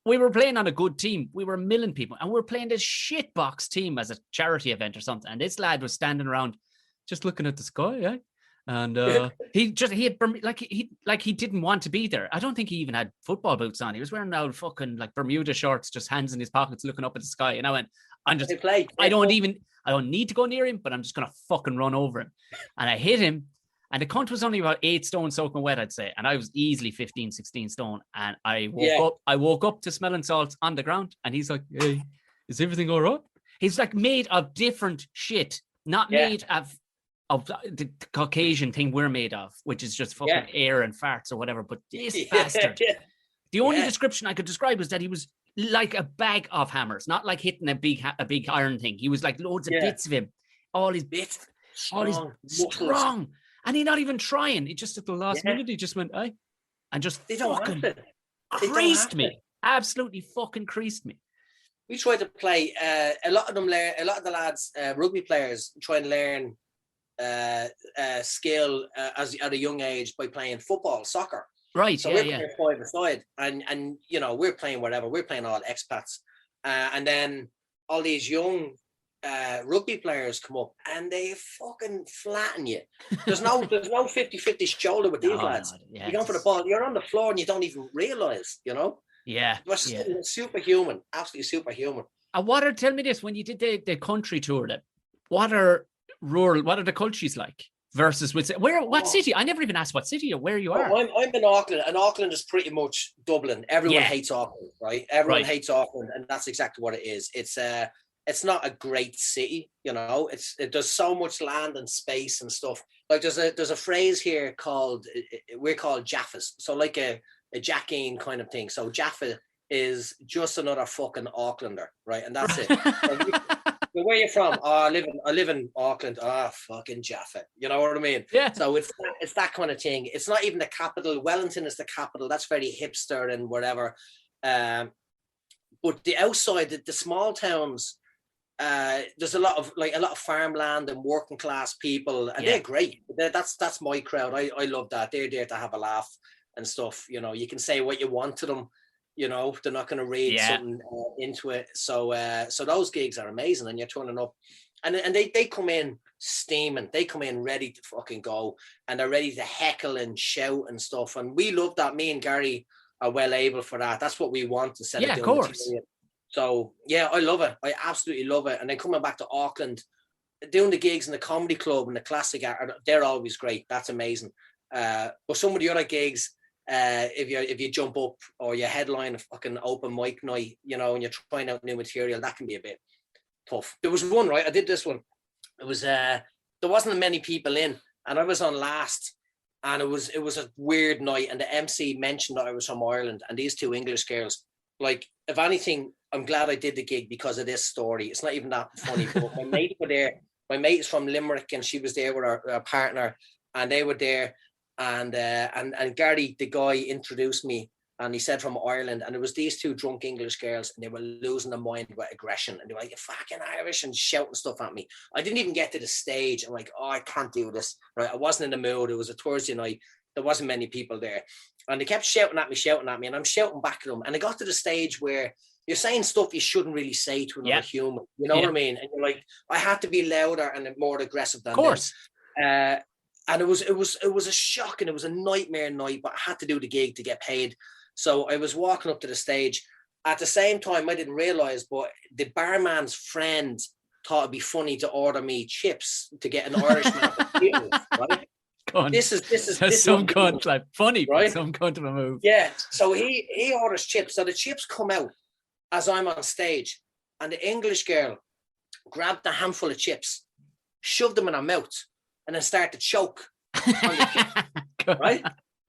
we were playing on a good team. We were milling people, and we were playing this shitbox team as a charity event or something. And this lad was standing around just looking at the sky, and he didn't want to be there. I don't think he even had football boots on. He was wearing old fucking like Bermuda shorts, just hands in his pockets, looking up at the sky. And I went, I don't need to go near him, but I'm just gonna fucking run over him. And I hit him, and the cunt was only about 8 stone soaking wet, I'd say, and I was easily 15, 16 stone. And I woke up to smelling salts on the ground, and he's like, hey, is everything all right? He's like made of different shit, not made of the Caucasian thing we're made of, which is just fucking air and farts or whatever. But this bastard, The only description I could describe was that he was like a bag of hammers, not like hitting a big iron thing. He was like loads of bits of him, all his bits, strong, and he not even trying. He just at the last minute he just went, "Aye," and just fucking creased me. Absolutely fucking creased me. We tried to play. A lot of the lads, rugby players, try and learn skill at a young age by playing football, soccer. Right. So we're playing 5-a-side, and you know, we're playing whatever. We're playing all expats, and then all these young rugby players come up and they fucking flatten you. There's no 50-50 shoulder with these lads. No, you're going for the ball. You're on the floor and you don't even realise. You know. Yeah. Superhuman. Absolutely superhuman. And tell me this, when you did the country tour, then what are the cultures like versus what city? I never even asked what city or where you are. I'm in Auckland, and Auckland is pretty much Dublin. Everyone hates Auckland, right? Everyone hates Auckland, and that's exactly what it is. It's not a great city, you know. There's so much land and space and stuff. Like there's a phrase here we're called Jaffas. So like a Jackeen kind of thing. So Jaffa is just another fucking Aucklander, right? And that's it. Where are you from? Oh, I live in Auckland. Ah, fucking Jaffa. You know what I mean? Yeah. So it's that kind of thing. It's not even the capital. Wellington is the capital. That's very hipster and whatever. But the outside, the small towns, there's a lot of farmland and working class people, and they're great. That's my crowd. I love that. They're there to have a laugh and stuff. You know, you can say what you want to them. You know, they're not going to read something into it. So those gigs are amazing, and you're turning up, and they come in steaming. They come in ready to fucking go, and they're ready to heckle and shout and stuff. And we love that. Me and Gary are well able for that. That's what we want instead of doing course. Material. So yeah, I love it. I absolutely love it. And then coming back to Auckland, doing the gigs in the comedy club and the classic, they're always great. That's amazing. But some of the other gigs, if you jump up or you headline a fucking open mic night, you know, and you're trying out new material, that can be a bit tough. There was one, right? I did this one. It was there wasn't many people in, and I was on last, and it was a weird night, and the MC mentioned that I was from Ireland, and these two English girls, like, if anything, I'm glad I did the gig because of this story. It's not even that funny, but my mate were there. My mate is from Limerick, and she was there with her partner, and they were there. And Gary, the guy, introduced me, and he said from Ireland, and it was these two drunk English girls, and they were losing their mind with aggression, and they were like, "You're fucking Irish," and shouting stuff at me. I didn't even get to the stage. I'm like, "Oh, I can't do this." Right? I wasn't in the mood. It was a Thursday night. There wasn't many people there, and they kept shouting at me, and I'm shouting back at them. And I got to the stage where you're saying stuff you shouldn't really say to another human. You know what I mean? And you're like, I had to be louder and more aggressive than them. Of course. And it was a shock, and it was a nightmare night, but I had to do the gig to get paid. So I was walking up to the stage. At the same time, I didn't realize, but the barman's friend thought it'd be funny to order me chips to get an Irishman to eat with, right? This is some cunt, like funny, right? Some cunt of a move. Yeah. So he orders chips. So the chips come out as I'm on stage, and the English girl grabbed a handful of chips, shoved them in her mouth, and then started to choke on the chips, right?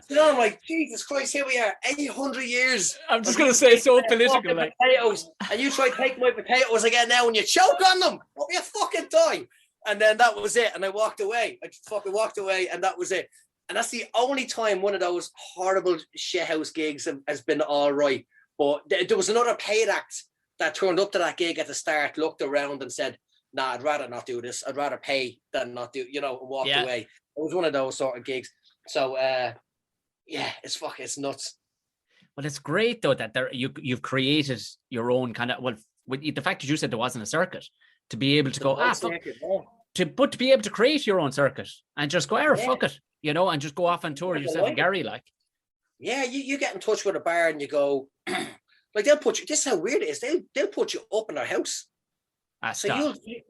You know, I'm like, Jesus Christ, here we are, 800 years. I'm just going to say so political. Like potatoes, and you try to take my potatoes again now, and you choke on them. What you fucking die? And then that was it. And I walked away. I just fucking walked away, and that was it. And that's the only time one of those horrible shithouse gigs has been all right. But there was another paid act that turned up to that gig at the start, looked around and said, "Nah, I'd rather not do this. I'd rather pay than not do," you know, and walked away. It was one of those sort of gigs. So, it's nuts. Well, it's great though that you've created your own kind of, with the fact that you said there wasn't a circuit, to be able to go to be able to create your own circuit and just go, fuck it, you know, and just go off on tour yourself and Gary, like. Yeah, you get in touch with a bar and you go, like, they'll put you. This is how weird it is. They'll put you up in their house. So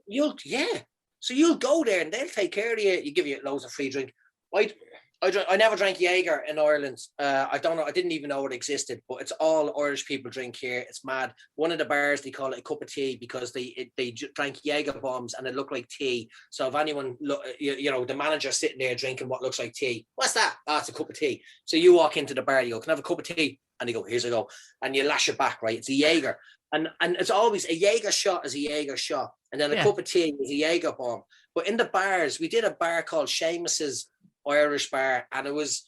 you'll go there and they'll take care of you. You give you loads of free drink. I never drank Jaeger in Ireland. I don't know. I didn't even know it existed, but it's all Irish people drink here. It's mad. One of the bars, they call it a cup of tea because they drank Jaeger bombs and it looked like tea. So if anyone the manager sitting there drinking what looks like tea, what's that? Ah, it's a cup of tea. So you walk into the bar, you go, "Can I have a cup of tea?" And you go, here's a go. And you lash it back, right? It's a Jaeger. And it's always a Jaeger shot is a Jaeger shot. And then a cup of tea is a Jaeger bomb. But in the bars, we did a bar called Seamus's Irish Bar. And it was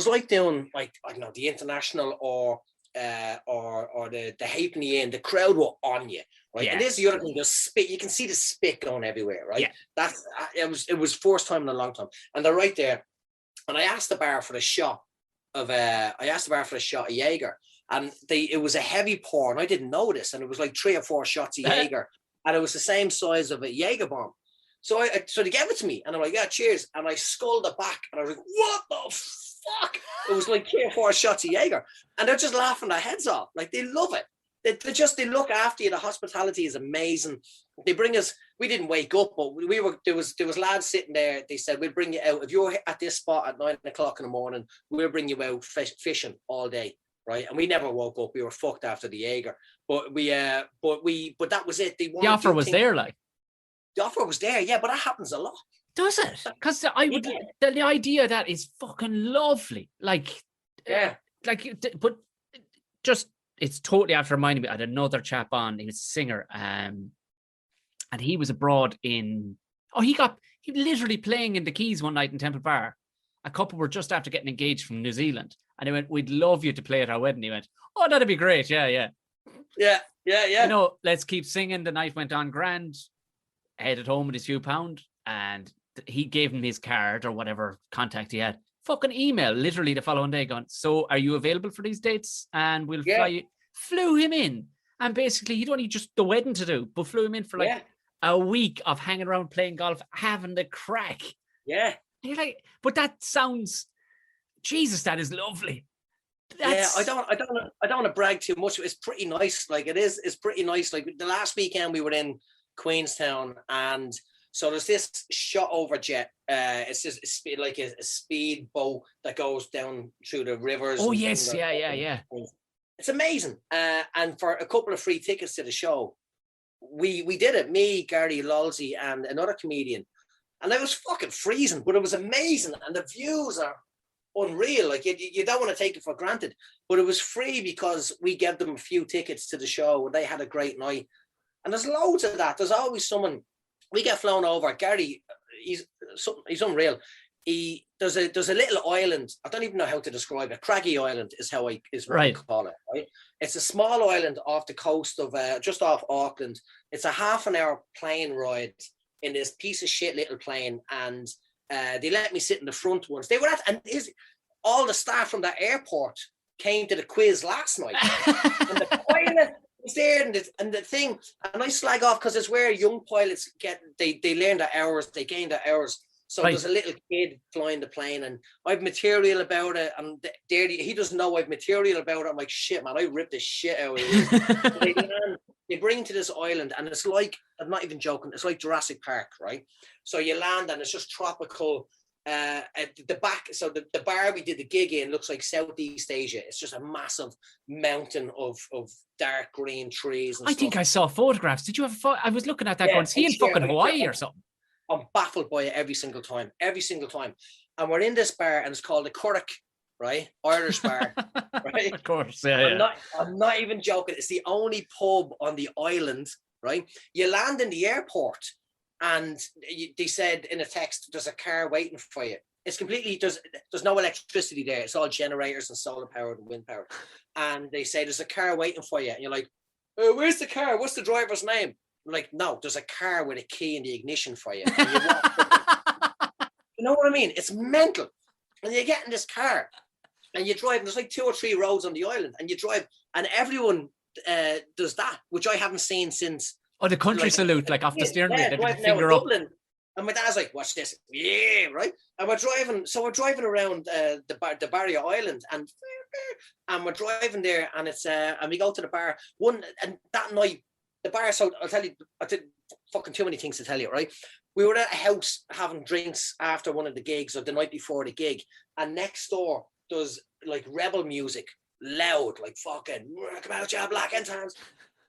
like doing, like, I don't know, the International or the Halfpenny Inn. The crowd were on you, right? And this is the other thing, just spit. You can see the spit going everywhere, right? That's it was first time in a long time. And they're right there. And I asked the bar for a shot of Jaeger. And it was a heavy pour, and I didn't know this. And it was like 3 or 4 shots of Jaeger, and it was the same size of a Jaeger bomb. So they gave it to me, and I'm like, yeah, cheers. And I sculled it back, and I was like, what the fuck? It was like 3 or 4 shots of Jaeger, and they're just laughing their heads off. Like, they love it. They look after you. The hospitality is amazing. They bring us. We didn't wake up, but there was lads sitting there. They said, we'll bring you out if you're at this spot at 9 o'clock in the morning. We'll bring you out fishing all day. Right, and we never woke up. We were fucked after the Jaeger, but that was it. The offer was there, like the offer was there, yeah. But that happens a lot, does it? Because the idea of that is fucking lovely, like but just it's totally after reminding me. I had another chap on. He was a singer, and he was abroad in. He literally playing in the Keys one night in Temple Bar. A couple were just after getting engaged from New Zealand. And they went, we'd love you to play at our wedding. He went, oh, that'd be great. Yeah. You know, let's keep singing. The night went on grand. Headed home with his few pound. And he gave him his card or whatever contact he had. Fucking email, literally the following day going, so are you available for these dates? And we'll fly you. Flew him in. And basically, he'd only just the wedding to do, but flew him in for a week of hanging around playing golf, having the crack. Yeah. And you're like, but that sounds... Jesus, that is lovely. Yeah, I don't want to brag too much. It's pretty nice. Like it's pretty nice. Like the last weekend we were in Queenstown, and so there's this shot over jet. It's just like a speed boat that goes down through the rivers. Oh yes, yeah. It's amazing. And for a couple of free tickets to the show, we did it. Me, Gary Lolsey, and another comedian, and it was fucking freezing, but it was amazing, and the views are unreal. Like you don't want to take it for granted, but it was free because we gave them a few tickets to the show and they had a great night. And there's loads of that. There's always someone. We get flown over. Gary, he's unreal. There's a little island. I don't even know how to describe it. Craggy Island is what I call it. Right. It's a small island off the coast of just off Auckland. It's a half an hour plane ride in this piece of shit little plane, and they let me sit in the front once. They were all the staff from that airport came to the quiz last night. And the pilot was there and the thing, and I slag off because it's where young pilots they learn their hours, they gain their hours. So there's a little kid flying the plane, and I've material about it, and he doesn't know I've material about it. I'm like, shit, man, I ripped the shit out of you. They bring to this island, and it's like, I'm not even joking, it's like Jurassic Park, right? So you land, and it's just tropical. At the back, so the bar we did the gig in looks like Southeast Asia. It's just a massive mountain of dark green trees and stuff. Think I saw photographs. Did you have I was looking at that going, is he in fucking Hawaii or something? I'm baffled by it every single time. And we're in this bar, and it's called the Curragh, right? Irish bar, right? Of course, yeah. I'm not even joking. It's the only pub on the island, right? You land in the airport, and they said in a text, there's a car waiting for you. It's completely, there's no electricity there. It's all generators and solar powered and wind powered. And they say, there's a car waiting for you. And you're like, where's the car? What's the driver's name? I'm like, no, there's a car with a key in the ignition for you. You know what I mean? It's mental. And you get in this car and you drive, and there's like 2 or 3 roads on the island, and you drive, and everyone does that, which I haven't seen since. Oh, the country salute, like off the steering wheel, driving finger out up. Dublin, and my dad's like, "Watch this, yeah, right." And we're driving around the Barrier Island, and we're driving there, and it's and we go to the bar and that night the bar. So I'll tell you, I did fucking too many things to tell you, right? We were at a house having drinks after one of the gigs, or the night before the gig, and next door does like rebel music, loud, like fucking come out, you black interns.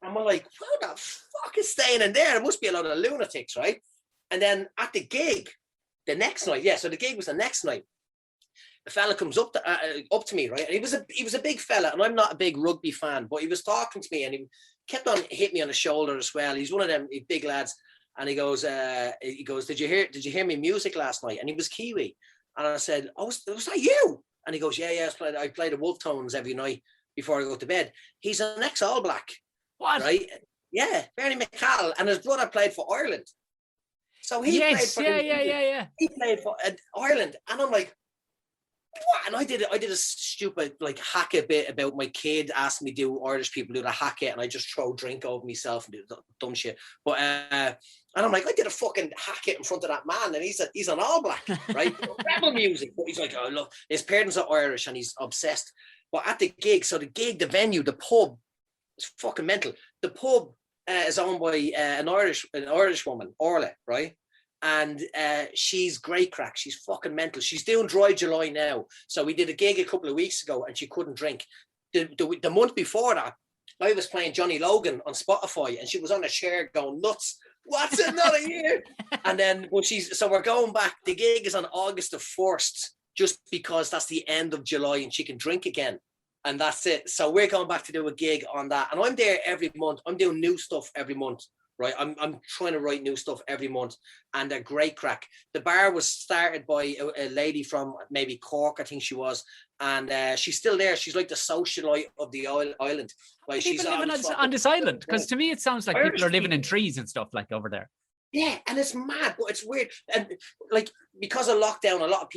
And we're like, what the fuck is staying in there? There must be a lot of lunatics, right? And then at the gig, the next night, so the gig was the next night, a fella comes up to me, right? And he was a big fella, and I'm not a big rugby fan, but he was talking to me, and he kept on hitting me on the shoulder as well. He's one of them big lads, and he goes, did you hear me music last night? And he was Kiwi, and I said, oh, was that you? And he goes, yeah, I play the Wolf Tones every night before I go to bed. He's an ex-All Black. What? Right? Yeah, Bernie McCall, and his brother played for Ireland. So he played for He played for Ireland, and I'm like, what? And I did a stupid like hack a bit about my kid asked me do Irish people do the hack it, and I just throw drink over myself and do dumb shit. But and I'm like, I did a fucking hack it in front of that man, and he's an All Black, right? Rebel music, but he's like, oh look, his parents are Irish, and he's obsessed. But at the gig, the venue, the pub, it's fucking mental. The pub is owned by an Irish woman, Orla, right? And she's great crack. She's fucking mental. She's doing Dry July now. So we did a gig a couple of weeks ago, and she couldn't drink. The month before that, I was playing Johnny Logan on Spotify, and she was on a chair going nuts. What's another year? And then so we're going back. The gig is on August the 1st, just because that's the end of July, and she can drink again. And that's it. So we're going back to do a gig on that. And I'm there every month. I'm doing new stuff every month, right? I'm trying to write new stuff every month. And they're great crack. The bar was started by a lady from maybe Cork, I think she was. And she's still there. She's like the socialite of the island. Like people living on this island? Because to me, it sounds like people are living in trees and stuff like over there. Yeah, and it's mad, but it's weird. And like, because of lockdown, a lot of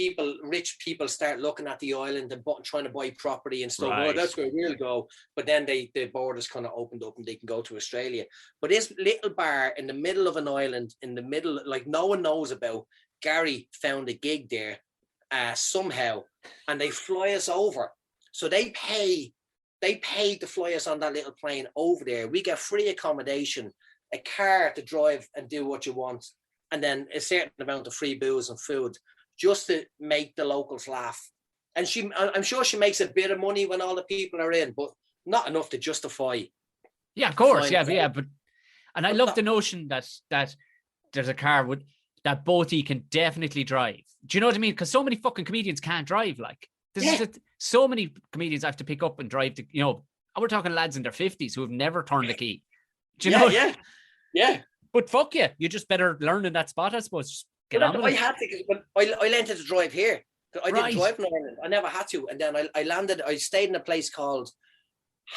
rich people start looking at the island and trying to buy property and stuff. Right. Oh, that's where we'll go. But then the borders kind of opened up and they can go to Australia. But this little bar in the middle of an island, in the middle, like no one knows about, Gary found a gig there somehow, and they fly us over. So they pay to fly us on that little plane over there. We get free accommodation, a car to drive and do what you want, and then a certain amount of free booze and food just to make the locals laugh. And I'm sure she makes a bit of money when all the people are in, but not enough to justify. Yeah, of course. Yeah. And I love the notion that there's a car that both you can definitely drive. Do you know what I mean? Because so many fucking comedians can't drive. Like, so many comedians have to pick up and drive and we're talking lads in their 50s who have never turned the key. Do you know? Yeah. But fuck you. You just better learn in that spot, I suppose. Just get on with it. I had to, but I learned how to drive here. I didn't drive in Ireland. I never had to. And then I stayed in a place called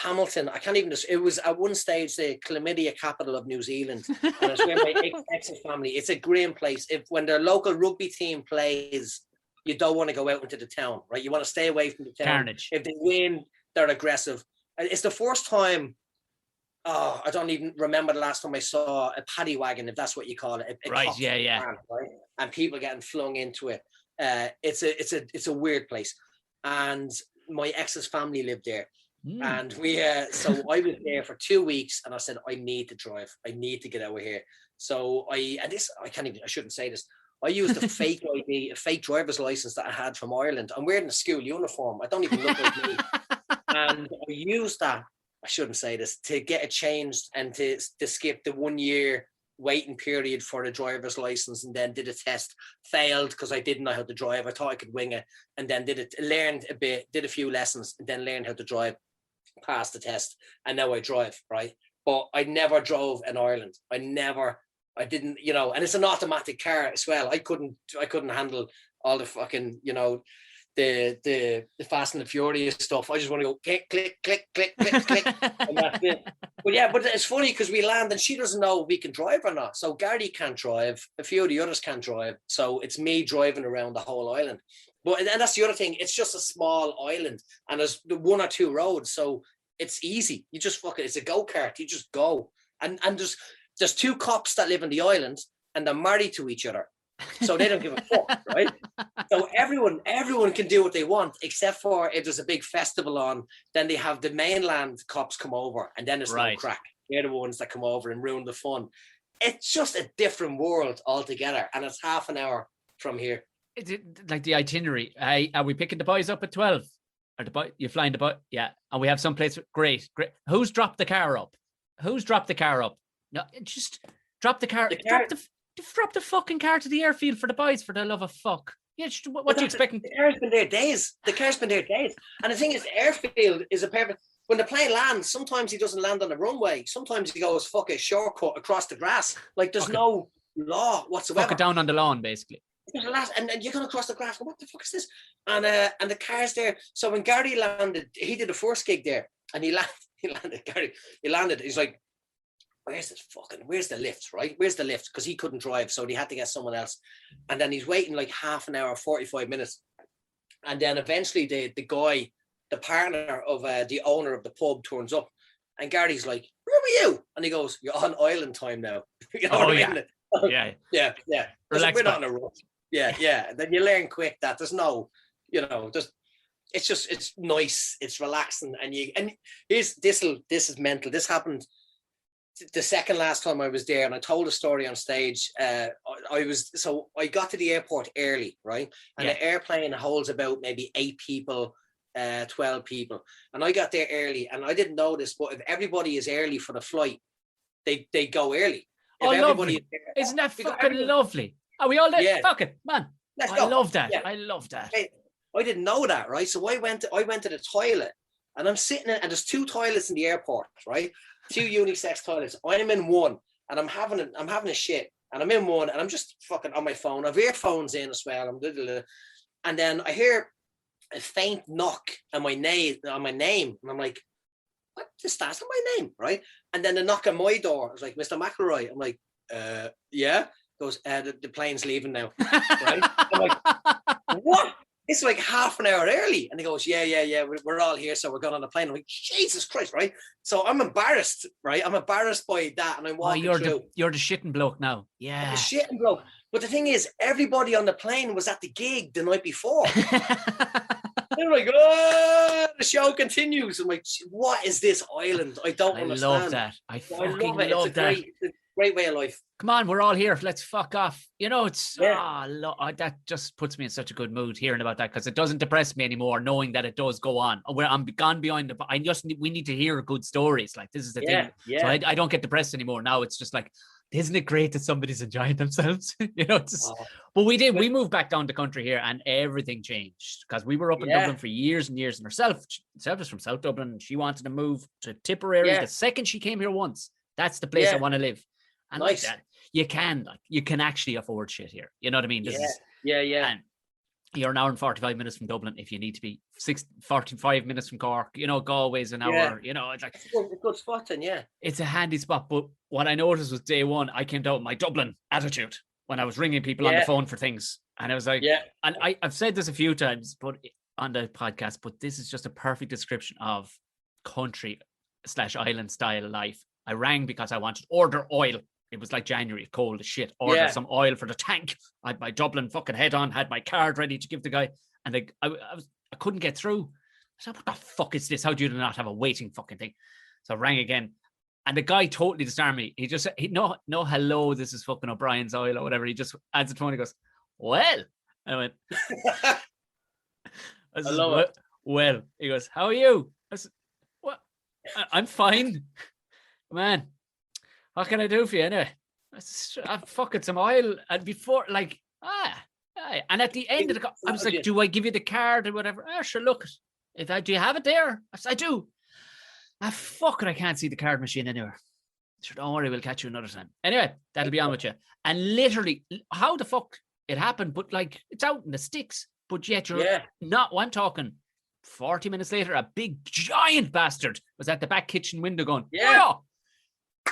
Hamilton. I can't even, it was at one stage the chlamydia capital of New Zealand. And it's where my ex's family, it's a great place. When their local rugby team plays, you don't want to go out into the town, right? You want to stay away from the town. Carnage. If they win, they're aggressive. It's the first time, I don't even remember the last time I saw a paddy wagon, if that's what you call it. Right, yeah. Van, right? And people getting flung into it. It's a weird place. And my ex's family lived there. And so I was there for 2 weeks, and I said, I need to drive. I need to get out of here. So I shouldn't say this. I used a fake ID, a fake driver's license that I had from Ireland. I'm wearing a school uniform. I don't even look like me. And I used that, I shouldn't say this, to get it changed and to skip the 1 year waiting period for the driver's license, and then did a test, failed because I didn't know how to drive. I thought I could wing it, and then learned a bit, did a few lessons, and then learned how to drive, passed the test, and now I drive, right? But I never drove in Ireland. I didn't, and it's an automatic car as well. I couldn't handle all the fucking, the Fast and the Furious stuff. I just want to go click, click, click, click, click, click, and that's it. But it's funny because we land and she doesn't know if we can drive or not. So Gary can't drive, a few of the others can't drive. So it's me driving around the whole island. And that's the other thing. It's just a small island, and there's 1 or 2 roads, so it's easy. You just it's a go-kart. You just go, and there's 2 cops that live on the island, and they're married to each other. So they don't give a fuck, right? So everyone can do what they want, except for if there's a big festival on, then they have the mainland cops come over, and then it's no crack. They're the ones that come over and ruin the fun. It's just a different world altogether, and it's half an hour from here. Is it like the itinerary? Are we picking the boys up at 12? You flying the boy? Yeah. And we have someplace. Great. Who's dropped the car up? No, just drop the car. Drop the fucking car to the airfield for the boys, for the love of fuck. Yeah, what do you expect? The car's been there days. And the thing is, the airfield is a perfect. When the plane lands, sometimes he doesn't land on the runway. Sometimes he goes fuck a shortcut across the grass. Like there's no law whatsoever. Fuck it down on the lawn, basically. And you're going across the grass. What the fuck is this? And the car's there. So when Gary landed, he did the first gig there, and he landed. Gary, he landed. He's like, where's the lift, right? Where's the lift? Because he couldn't drive, so he had to get someone else. And then he's waiting like half an hour, 45 minutes. And then eventually the guy, the partner of the owner of the pub turns up. And Gary's like, where were you? And he goes, you're on island time now. You know what I mean? Yeah. Relax, we're not in a rush. Yeah. Then you learn quick that there's no, it's nice, it's relaxing. And this is mental. This happened the second last time I was there, and I told a story on stage. I got to the airport early, right? And the airplane holds about maybe 8 people, 12 people. And I got there early, and I didn't know this, but if everybody is early for the flight, they go early. Lovely. Isn't that fucking lovely? Are we all there? Yeah. Fuck it, man. Let's go. I love that. Yeah. I love that. I didn't know that, right? So I went to the toilet, and I'm sitting in, and there's 2 toilets in the airport, right? 2 unisex toilets. I'm in one, and I'm having a shit, and I'm in one, and I'm just fucking on my phone. I've earphones in as well. And then I hear a faint knock on my name, and I'm like, what? That's not my name, right? And then the knock on my door. I was like, Mr. McElroy. I'm like, yeah. Goes, the plane's leaving now, right? I'm like, what? It's like half an hour early. And he goes, yeah, we're all here, so we're going on the plane. I'm like, Jesus Christ, right? So I'm embarrassed, right? I'm embarrassed by that, and I'm walking through. You're the shitting bloke now. Yeah. The shitting bloke. But the thing is, everybody on the plane was at the gig the night before. They're like, oh, the show continues. I'm like, what is this island? I don't understand. I love that. I fucking love that. It's a great way of life. Come on, we're all here. Let's fuck off. It's that just puts me in such a good mood hearing about that, because it doesn't depress me anymore knowing that it does go on. Where I'm gone behind we need to hear good stories. Like, this is the thing. Yeah. So I don't get depressed anymore. Now it's just like, isn't it great that somebody's enjoying themselves? But we moved back down the country here, and everything changed, because we were up in Dublin for years and years, and herself is from South Dublin. She wanted to move to Tipperary. The second she came here once, that's the place I want to live. And nice. Like that, you can actually afford shit here. You know what I mean? And you're an hour and 45 minutes from Dublin if you need to be. 45 minutes from Cork. Galway's an hour. It's like it's a good spot, and it's a handy spot. But what I noticed was day one, I came down with my Dublin attitude when I was ringing people on the phone for things, and I was like, and I've said this a few times, but on the podcast, but this is just a perfect description of country/island style life. I rang because I wanted to order oil. It was like January, cold as shit. Order some oil for the tank. I had my Dublin fucking head on, had my card ready to give the guy, and I couldn't get through. I said, what the fuck is this? How do you not have a waiting fucking thing? So I rang again, and the guy totally disarmed me. He just said, no, hello, this is fucking O'Brien's oil or whatever. He just adds the phone. He goes, well, I went, hello. Well, he goes, how are you? I said, what? I'm fine, man. What can I do for you anyway? I'm fucking some oil. And before, like, and at the end of the, I was like, do I give you the card or whatever? Sure, look. Do you have it there? I said, I do. Fuck it, I can't see the card machine anywhere. Sure, don't worry, we'll catch you another time. Anyway, that'll be on with you. And literally, how the fuck it happened, but like, it's out in the sticks. But yet you're not, I'm talking 40 minutes later, a big giant bastard was at the back kitchen window going, oh,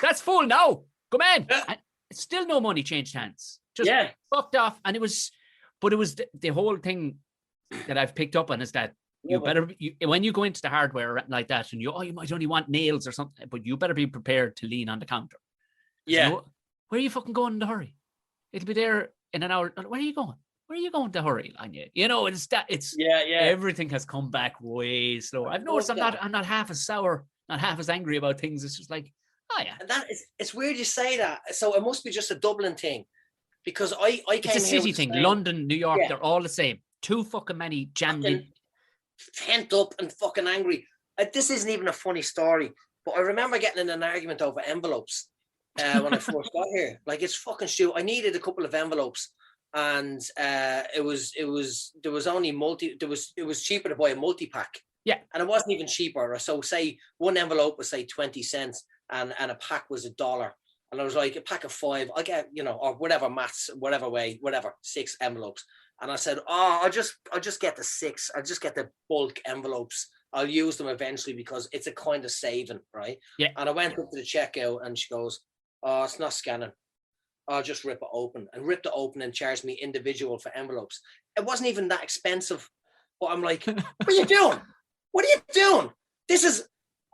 that's full now. Come on. And still no money changed hands. Just fucked off. And it was the whole thing that I've picked up on is that when you go into the hardware like that, and you might only want nails or something, but you better be prepared to lean on the counter. Yeah. Where are you fucking going in a hurry? It'll be there in an hour. Where are you going? Where are you going to hurry, Anya? Everything has come back way slower. I've noticed I'm not half as sour, not half as angry about things. It's just like, and it's weird you say that. So it must be just a Dublin thing, because I came it's a city thing. London, New York, they're all the same. Too fucking many jammed, pent up and fucking angry. This isn't even a funny story, but I remember getting in an argument over envelopes when I first got here. Like, it's fucking stupid. I needed a couple of envelopes, and it was cheaper to buy a multi-pack. Yeah. And it wasn't even cheaper. So say one envelope was say 20 cents and a pack was $1. And I was like, a pack of 5, I'll get, or whatever maths, whatever way, whatever, 6 envelopes. And I said, I'll just get the 6. I'll just get the bulk envelopes. I'll use them eventually because it's a kind of saving, right? Yeah. And I went up to the checkout and she goes, oh, it's not scanning. I'll just rip it open. And ripped it open and charged me individual for envelopes. It wasn't even that expensive. But I'm like, what are you doing? What are you doing?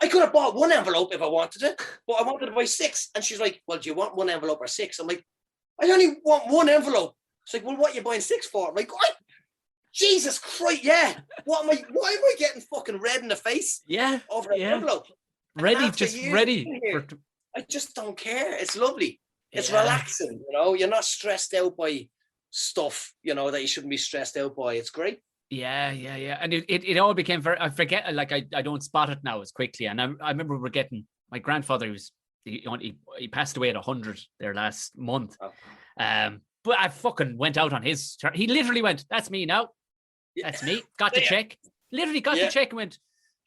I could have bought 1 envelope if I wanted it, but I wanted to buy 6. And she's like, well, do you want 1 envelope or 6? I'm like, I only want 1 envelope. She's like, well, what are you buying 6 for? I'm like, what? Jesus Christ, yeah. Why am I getting fucking red in the face? Yeah. Over an envelope. Ready. Here, I just don't care. It's lovely. It's relaxing, You're not stressed out by stuff, that you shouldn't be stressed out by. It's great. Yeah. And it all became very, I forget, like I don't spot it now as quickly. And I remember my grandfather, he passed away at 100 there last month. Oh. But I fucking went out on his turn. He literally went, that's me now. That's me. Got the check. Literally got the check and went,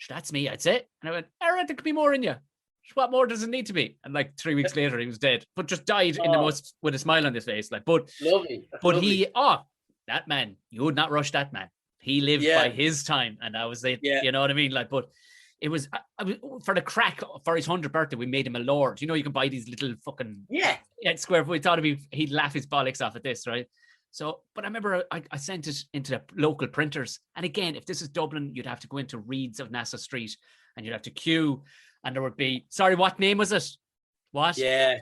that's me. That's it. And I went, all right, there could be more in you. What more does it need to be? And like 3 weeks later, he was dead, but just died with a smile on his face. Like, but lovely. That man, you would not rush that man. He lived by his time, and that was it. Yeah. You know what I mean? Like, but it was for the crack for his 100th birthday. We made him a lord. You can buy these little fucking square. We thought he'd laugh his bollocks off at this, right? So, but I remember I sent it into the local printers, and again, if this is Dublin, you'd have to go into Reed's of Nassau Street, and you'd have to queue, and there would be what name was it? What? Yeah.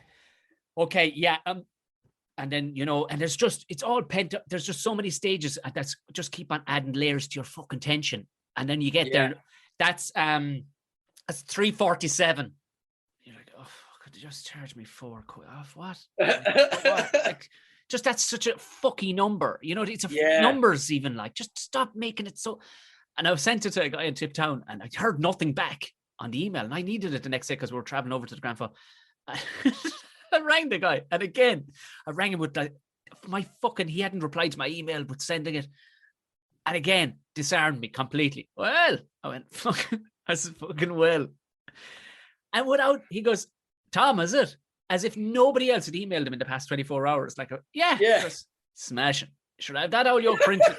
Okay. Yeah. And then, and it's all pent up. There's just so many stages that's just keep on adding layers to your fucking tension. And then you get there. That's 347. You're like, oh, could you just charge me 4 quid off? What? Like, just that's such a fucky number. It's numbers even like, just stop making it so. And I sent it to a guy in Tiptown and I heard nothing back on the email. And I needed it the next day because we were traveling over to the grandfather. I rang the guy, and again, I rang him with he hadn't replied to my email, but sending it. And again, disarmed me completely. Well, I went, I said, fucking well. And he goes, Tom, is it? As if nobody else had emailed him in the past 24 hours. Like, just smashing. Should I have that audio printed?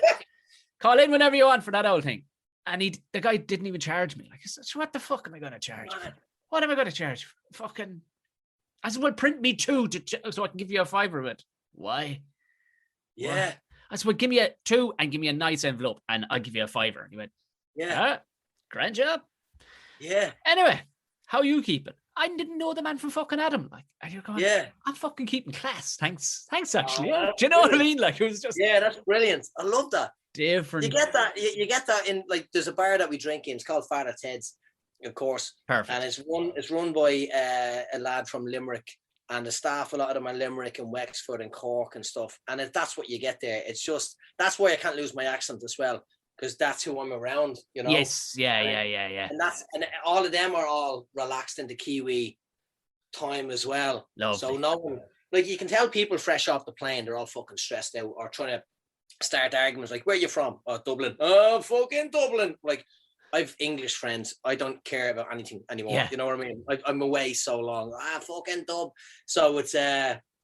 Call in whenever you want for that old thing. And the guy didn't even charge me. Like, I said, what the fuck am I going to charge? What am I going to charge? Fucking... I said, well, print me 2 so I can give you a $5 of it. Why? Yeah. Why? I said, well, give me a 2 and give me a nice envelope and I'll give you a $5. And he went, grand job. Yeah. Anyway, how you keeping? I didn't know the man from fucking Adam. Like, and you're going, I'm fucking keeping class. Thanks, actually. Do you know what I mean? Like, it was just... Yeah, that's brilliant. I love that. Different. You get that. You get that in, like, there's a bar that we drink in. It's called Fireteds. Of course. Perfect. And it's run by a lad from Limerick, and the staff, a lot of them are Limerick and Wexford and Cork and stuff. And that's what you get there. It's just, that's why I can't lose my accent as well, because that's who I'm around, Yes, yeah. And all of them are all relaxed in the Kiwi time as well. Lovely. So no one, like, you can tell people fresh off the plane, they're all fucking stressed out or trying to start arguments like, where are you from? Oh, Dublin. Oh, fucking Dublin. Like, I've English friends. I don't care about anything anymore. Yeah. You know what I mean? I'm away so long. Fucking Dub. So it's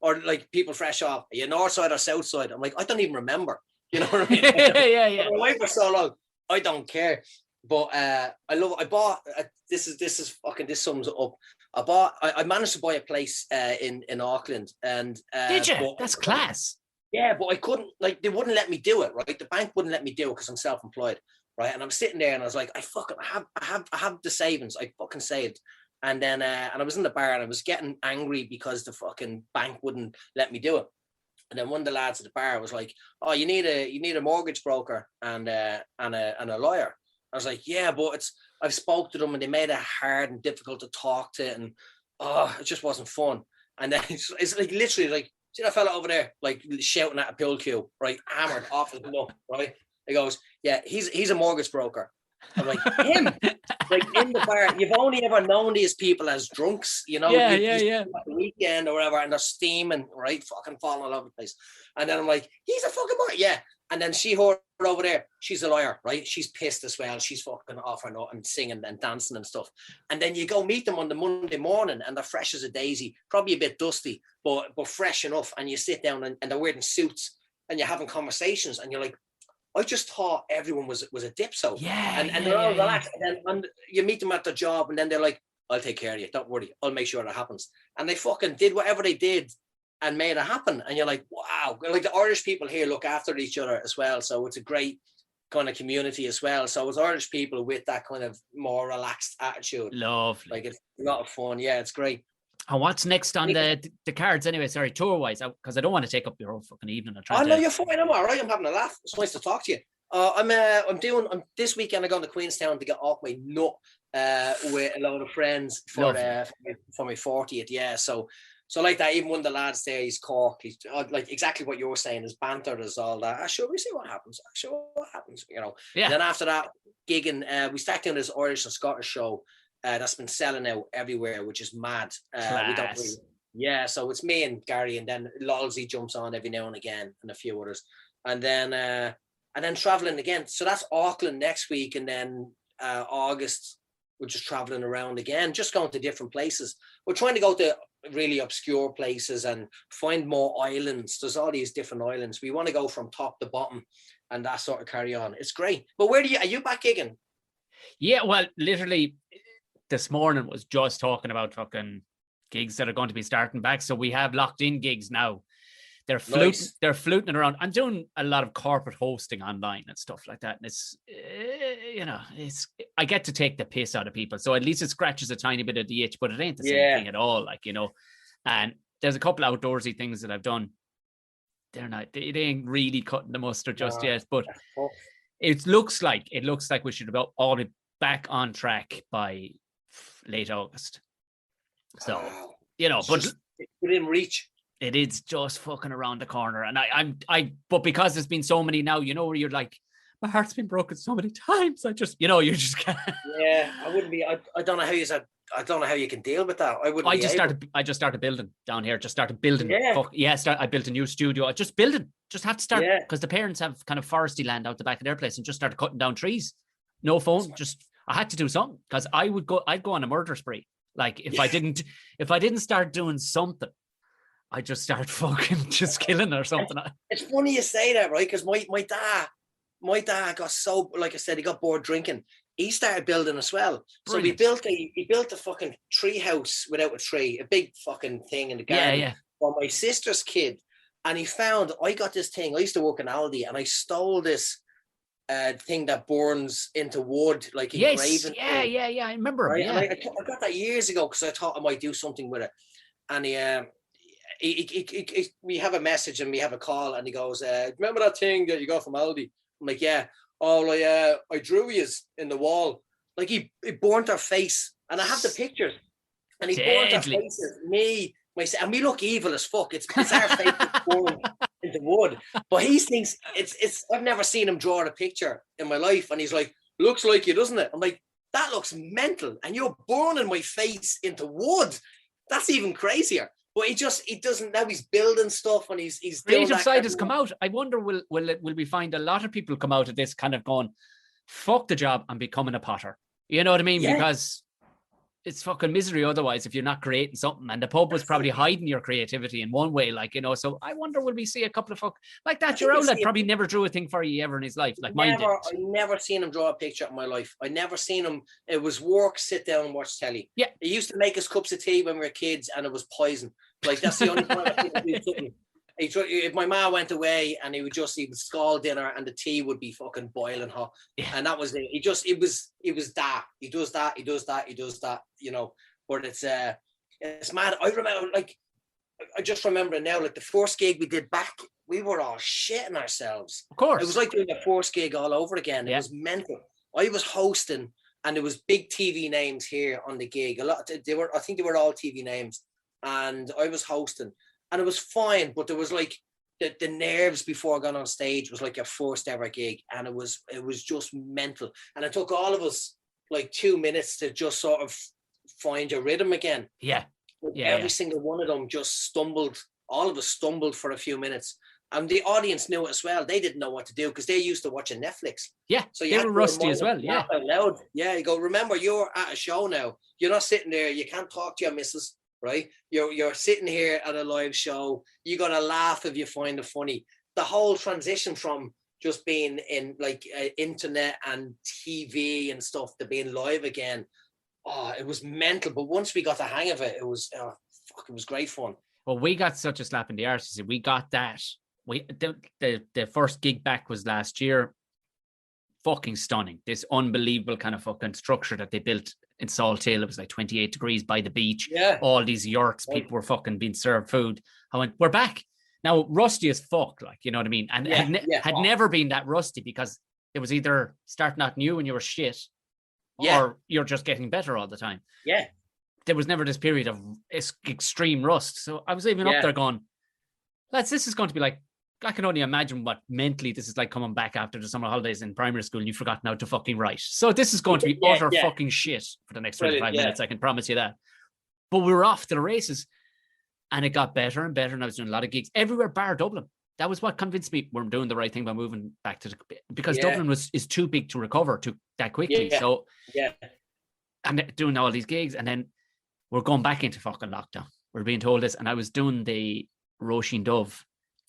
or like people fresh off. Are you north side or south side? I'm like, I don't even remember. You know what I mean? yeah. I'm away for so long. I don't care. But I bought. This sums it up. I managed to buy a place in Auckland, and did you? That's class. Yeah, but I couldn't. Like, they wouldn't let me do it. Right, the bank wouldn't let me do it because I'm self-employed. Right, and I'm sitting there, and I was like, I have the savings. I fucking saved, and then and I was in the bar, and I was getting angry because the fucking bank wouldn't let me do it. And then one of the lads at the bar was like, "Oh, you need a mortgage broker and a lawyer." I was like, "Yeah, but I've spoke to them, and they made it hard and difficult to talk to, and it just wasn't fun." And then it's like literally like, see that fella over there, like shouting at a pill cue, right, hammered off his nut, right. He goes, yeah, he's a mortgage broker. I'm like, him? like in the bar, you've only ever known these people as drunks, you know, Yeah, you yeah. the weekend or whatever, and they're steaming, right, fucking falling all over the place. And then I'm like, he's a fucking boy, yeah. And then she heard over there, she's a liar, right? She's pissed as well. She's fucking off her nut and singing and dancing and stuff. And then you go meet them on the Monday morning and they're fresh as a daisy, probably a bit dusty, but fresh enough. And you sit down and they're wearing suits and you're having conversations and you're like, I just thought everyone was a dipso. Yeah. And they're all relaxed. And then you meet them at their job and then they're like, I'll take care of you. Don't worry. I'll make sure that happens. And they fucking did whatever they did and made it happen. And you're like, wow. Like the Irish people here look after each other as well. So it's a great kind of community as well. So it's Irish people with that kind of more relaxed attitude. Lovely. Like it's a lot of fun. Yeah, it's great. And what's next on the cards anyway? Sorry, tour-wise, because I don't want to take up your whole fucking evening. No, you're fine. I'm all right. I'm having a laugh. It's nice to talk to you. I'm this weekend. I'm going to Queenstown to get off my nut with a load of friends for my 40th. Yeah, so like that. Even one of the lads there, he's Cork. He's like exactly what you were saying. His banter is all that. Sure, we see what happens. Sure, what happens. You know. Yeah. And then after that, gigging. We start doing this Irish and Scottish show that's been selling out everywhere, which is mad. We don't really. Yeah, so it's me and Gary, and then Lolsey jumps on every now and again, and a few others, and then traveling again. So that's Auckland next week, and then August we're just traveling around again, just going to different places. We're trying to go to really obscure places and find more islands. There's all these different islands. We want to go from top to bottom, and that sort of carry on. It's great. But are you back gigging? Yeah, well, literally this morning was just talking about fucking gigs that are going to be starting back. So we have locked in gigs now. They're fluting, nice. They're fluting around. I'm doing a lot of corporate hosting online and stuff like that. And it's, I get to take the piss out of people. So at least it scratches a tiny bit of the itch, but it ain't the same thing at all. Like, and there's a couple outdoorsy things that I've done. They ain't really cutting the mustard just yet, but it looks like we should all be back on track by late August. So, but it's within reach. It is just fucking around the corner. And but because there's been so many now, where you're like, my heart's been broken so many times. I just, you just can't. Yeah, I wouldn't be, I don't know how you can deal with that. I just started building down here. Just started building. Yeah. I built a new studio. I just building. Just had to start because the parents have kind of foresty land out the back of their place and just started cutting down trees. No phone. I had to do something because I'd go on a murder spree. Like if I didn't start doing something, I just start fucking just killing or something. It's funny you say that, right? Because my dad got so, like I said, he got bored drinking. He started building as well. Brilliant. So he built a fucking tree house without a tree, a big fucking thing in the garden for my sister's kid. And he found, I got this thing. I used to work in Aldi, and I stole this thing that burns into wood, like engraving. Yeah. I remember. Right? Yeah. And I got that years ago because I thought I might do something with it. And we have a message and we have a call, and he goes, remember that thing that you got from Aldi? I'm like, yeah. Oh, I drew yous in the wall. Like he burnt our face, and I have the pictures. And he burnt our faces, me, myself, and we look evil as fuck. It's our face burned into wood. But he thinks it's. I've never seen him draw a picture in my life, and he's like, looks like you, doesn't it? I'm like, that looks mental, and you're burning my face into wood. That's even crazier. But he doesn't now. He's building stuff, and he's creative side has come out. I wonder will we find a lot of people come out of this kind of going, fuck the job, and becoming a potter. You know what I mean? Yeah. Because it's fucking misery otherwise if you're not creating something. And the pub was probably hiding your creativity in one way, So I wonder will we see a couple of like that? Your outlet probably never drew a thing for you ever in his life, like mine did. I never seen him draw a picture in my life. I never seen him. It was work, sit down and watch telly. Yeah. He used to make us cups of tea when we were kids, and it was poison. Like that's the only time I think he do something. If my ma went away, and he would scald dinner, and the tea would be fucking boiling hot, and that was it. It was that he does that, But it's mad. I remember, I just remember now, like the first gig we did back, we were all shitting ourselves. Of course, it was like doing the first gig all over again. It was mental. I was hosting, and there was big TV names here on the gig. I think they were all TV names, and I was hosting. And it was fine, but there was like the nerves before I got on stage was like your first ever gig, and it was just mental. And it took all of us like 2 minutes to just sort of find your rhythm again. Yeah. Every single one of them just stumbled. All of us stumbled for a few minutes. And the audience knew it as well. They didn't know what to do because they're used to watching Netflix. Yeah, so they were rusty as well. Yeah. Out loud. Yeah, you go, remember, you're at a show now. You're not sitting there. You can't talk to your missus, right? You're sitting here at a live show. You're going to laugh if you find it funny. The whole transition from just being in like internet and TV and stuff to being live again. Oh, it was mental. But once we got the hang of it, it was great fun. Well, we got such a slap in the arse. We got that. The first gig back was last year. Fucking stunning. This unbelievable kind of fucking structure that they built in Salt Hill. It was like 28 degrees by the beach. Yeah. All these yurts, people were fucking being served food. I went, we're back. Now, rusty as fuck, like, you know what I mean? And had never been that rusty because it was either starting out new and you were shit, or you're just getting better all the time. Yeah. There was never this period of extreme rust. So I was even up there going, lads, this is going to be like, I can only imagine what mentally this is like coming back after the summer holidays in primary school and you've forgotten how to fucking write. So this is going to be utter fucking shit for the next 25 minutes. I can promise you that. But we were off to the races and it got better and better. And I was doing a lot of gigs everywhere bar Dublin. That was what convinced me we're doing the right thing by moving back to because Dublin is too big to recover that quickly. So and doing all these gigs and then we're going back into fucking lockdown. We're being told this. And I was doing the Roisin Dove.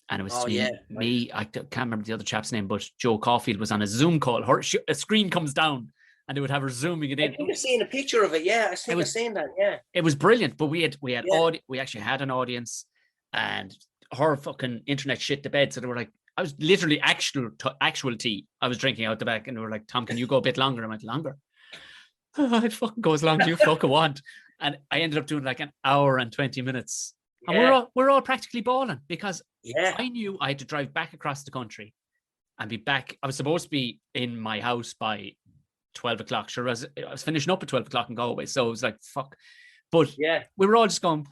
And it was me. I can't remember the other chap's name, but Joe Caulfield was on a Zoom call. A screen comes down, and they would have her zooming it in. I think I've seen a picture of it. Yeah, I think I've seen that. Yeah, it was brilliant. But we actually had an audience, and her fucking internet shit to bed. So they were like, I was literally actual tea. I was drinking out the back, and they were like, Tom, can you go a bit longer? I went, longer. I'd fucking go as long as you fucking want. And I ended up doing like an hour and 20 minutes. And we're all practically balling because I knew I had to drive back across the country and be back. I was supposed to be in my house by 12 o'clock. Sure, I was finishing up at 12 o'clock in Galway. So it was like, fuck. But we were all just going,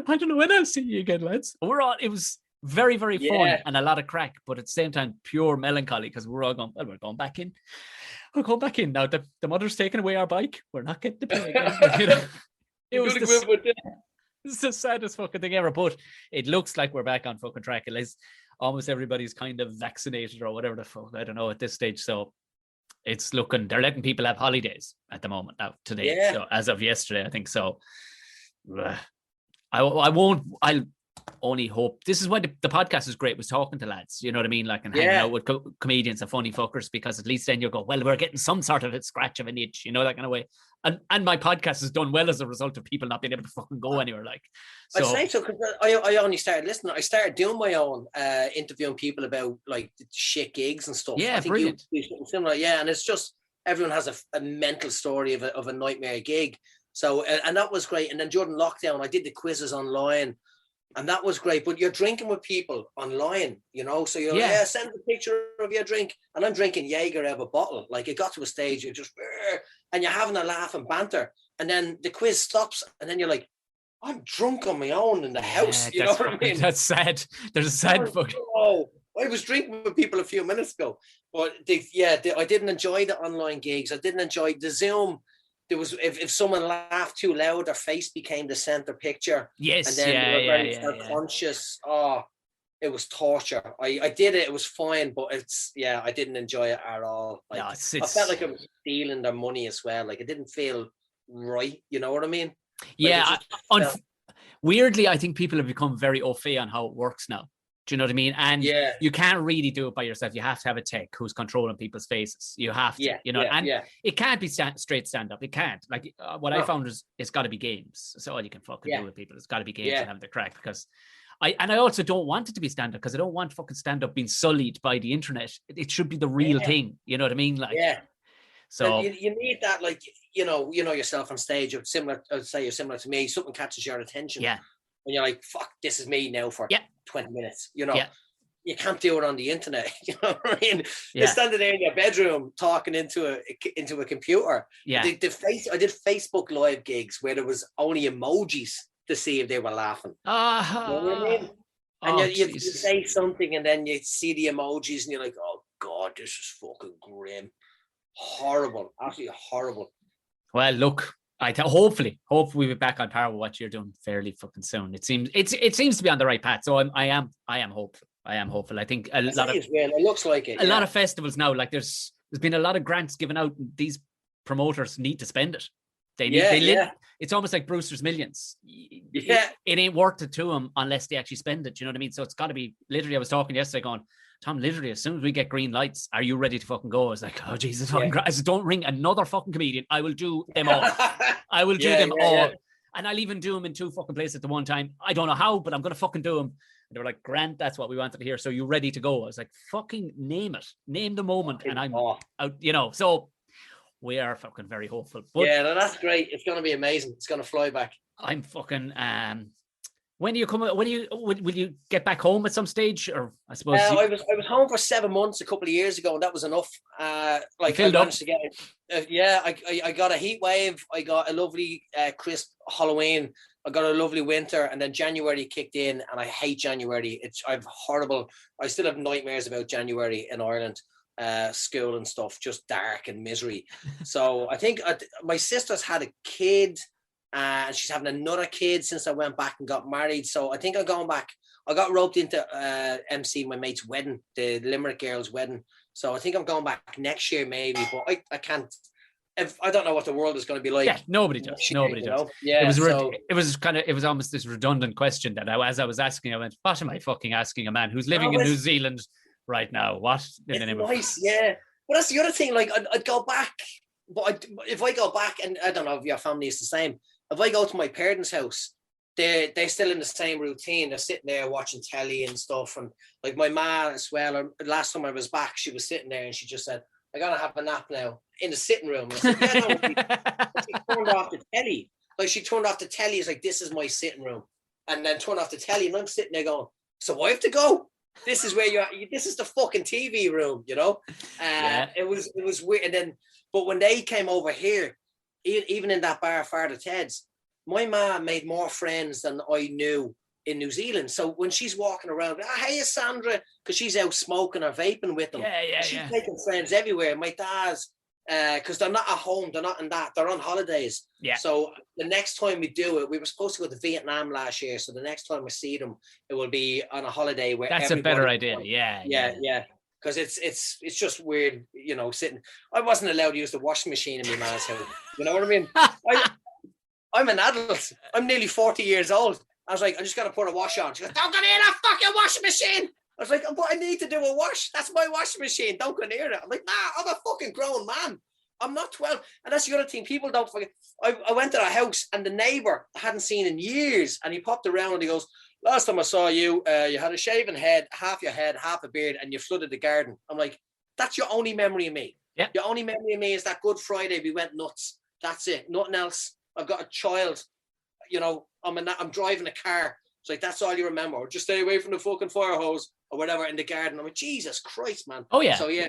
I don't know when I'll see you again, lads. It was very, very fun and a lot of crack, but at the same time, pure melancholy because we're all going, well, we're going back in. We're going back in. Now the mother's taking away our bike. We're not getting the pay again. It was it's the saddest fucking thing ever, but it looks like we're back on fucking track. At least almost everybody's kind of vaccinated or whatever the fuck. I don't know at this stage. So it's looking, they're letting people have holidays at the moment now today. Yeah. So as of yesterday, I think so. I'll only hope this is why the podcast is great, was talking to lads, you know what I mean, like, and hanging out with comedians and funny fuckers, because at least then you go, well, we're getting some sort of a scratch of an itch, you know, that kind of way. And my podcast has done well as a result of people not being able to fucking go anywhere, like. So, I'd say so, because I only started listening. I started doing my own interviewing people about like shit gigs and stuff. Yeah, I think brilliant. You do something similar, and it's just everyone has a mental story of a nightmare gig. So and that was great. And then during lockdown, I did the quizzes online. And that was great, but you're drinking with people online, you know, so you're send a picture of your drink, and I'm drinking Jaeger out of a bottle. Like, it got to a stage, you're just, and you're having a laugh and banter, and then the quiz stops, and then you're like, I'm drunk on my own in the house, you know what I mean? That's sad. There's a sad fucking... Oh, I was drinking with people a few minutes ago, but I didn't enjoy the online gigs. I didn't enjoy the Zoom. There was, if someone laughed too loud, their face became the center picture. Yes, and then they were very self-conscious. Oh, it was torture. I did it. It was fine, but I didn't enjoy it at all. Like, no, I felt like I was stealing their money as well. Like, it didn't feel right. You know what I mean? Yeah. Weirdly, I think people have become very au fait on how it works now. Do you know what I mean? And you can't really do it by yourself. You have to have a tech who's controlling people's faces. You have to, it can't be straight stand-up. It can't. Like, I found is it's got to be games. So all you can fucking do with people. It's got to be games and have the crack, because I also don't want it to be stand-up, because I don't want fucking stand-up being sullied by the internet. It should be the real thing. You know what I mean? Like, so you need that, like, you know yourself on stage. I'd say you're similar to me. Something catches your attention. Yeah. And you're like, fuck, this is me now for 20 minutes, you know. You can't do it on the internet, you know what I mean? You're standing there in your bedroom talking into a computer. I did Facebook Live gigs where there was only emojis to see if they were laughing. You know what I mean? And you say something, and then you see the emojis, and you're like, oh God, this is fucking grim. Horrible. Absolutely horrible. Well, look, hopefully we'll be back on par with what you're doing fairly fucking soon. It seems to be on the right path. So I am hopeful. I am hopeful. I think a lot of it looks like it. A lot of festivals now, like there's been a lot of grants given out. These promoters need to spend it. It's almost like Brewster's Millions. Yeah, it ain't worth it to them unless they actually spend it. You know what I mean? So it's got to be. Literally, I was talking yesterday, going, Tom, literally, as soon as we get green lights, are you ready to fucking go? I was like, oh, Jesus, fucking I said, don't ring another fucking comedian. I will do them all. I will do them all. Yeah. And I'll even do them in 2 fucking places at the one time. I don't know how, but I'm going to fucking do them. And they were like, Grant, that's what we wanted to hear. So you ready to go? I was like, fucking name it. Name the moment. And I'm out, so we are fucking very hopeful. But no, that's great. It's going to be amazing. It's going to fly back. I'm fucking... When do you come? Will you get back home at some stage? Or I suppose I was home for 7 months a couple of years ago, and that was enough. I managed to get I got a heat wave. I got a lovely crisp Halloween. I got a lovely winter, and then January kicked in, and I hate January. I've horrible. I still have nightmares about January in Ireland. School and stuff, just dark and misery. So I think my sister's had a kid. And she's having another kid since I went back and got married. So I think I'm going back. I got roped into MC my mate's wedding, the Limerick girl's wedding. So I think I'm going back next year maybe, but I can't. I don't know what the world is going to be like. Yeah, nobody does. Nobody does. Yeah, it was almost this redundant question that as I was asking, I went, what am I fucking asking a man who's living in New Zealand right now? What? It's nice, yeah. Well, that's the other thing. Like I'd go back, but if I go back, and I don't know if your family is the same. If I go to my parents' house, they're still in the same routine. They're sitting there watching telly and stuff. And like my ma as well, last time I was back, she was sitting there and she just said, I gotta have a nap now in the sitting room. And I said, yeah, no, she turned off the telly. Like she turned off the telly. It's like, this is my sitting room. And then turned off the telly. And I'm sitting there going, so I have to go. This is where this is the fucking TV room, you know? It was weird. And then, but when they came over here, even in that bar, Fireteds, my ma made more friends than I knew in New Zealand. So when she's walking around, hey, Sandra, because she's out smoking or vaping with them. She's making friends everywhere. My dad's, because they're not at home, they're not in that, they're on holidays. Yeah. So the next time we do it, we were supposed to go to Vietnam last year. So the next time we see them, it will be on a holiday where that's a better idea. Yeah. Because it's just weird, you know, sitting. I wasn't allowed to use the washing machine in my man's house. You know what I mean? I'm an adult. I'm nearly 40 years old. I was like, I just got to put a wash on. She goes, don't go near that fucking washing machine. I was like, but I need to do a wash. That's my washing machine. Don't go near it. I'm like, nah, I'm a fucking grown man. I'm not 12. And that's the other thing. People don't forget. I went to a house and the neighbor I hadn't seen in years. And he popped around and he goes, last time I saw you, you had a shaven head, half your head, half a beard, and you flooded the garden. I'm like, that's your only memory of me. Yeah. Your only memory of me is that Good Friday we went nuts. That's it. Nothing else. I've got a child. You know, I'm driving a car. It's like, that's all you remember. Or just stay away from the fucking fire hose or whatever in the garden. I'm like, Jesus Christ, man. Oh, yeah. So, yeah.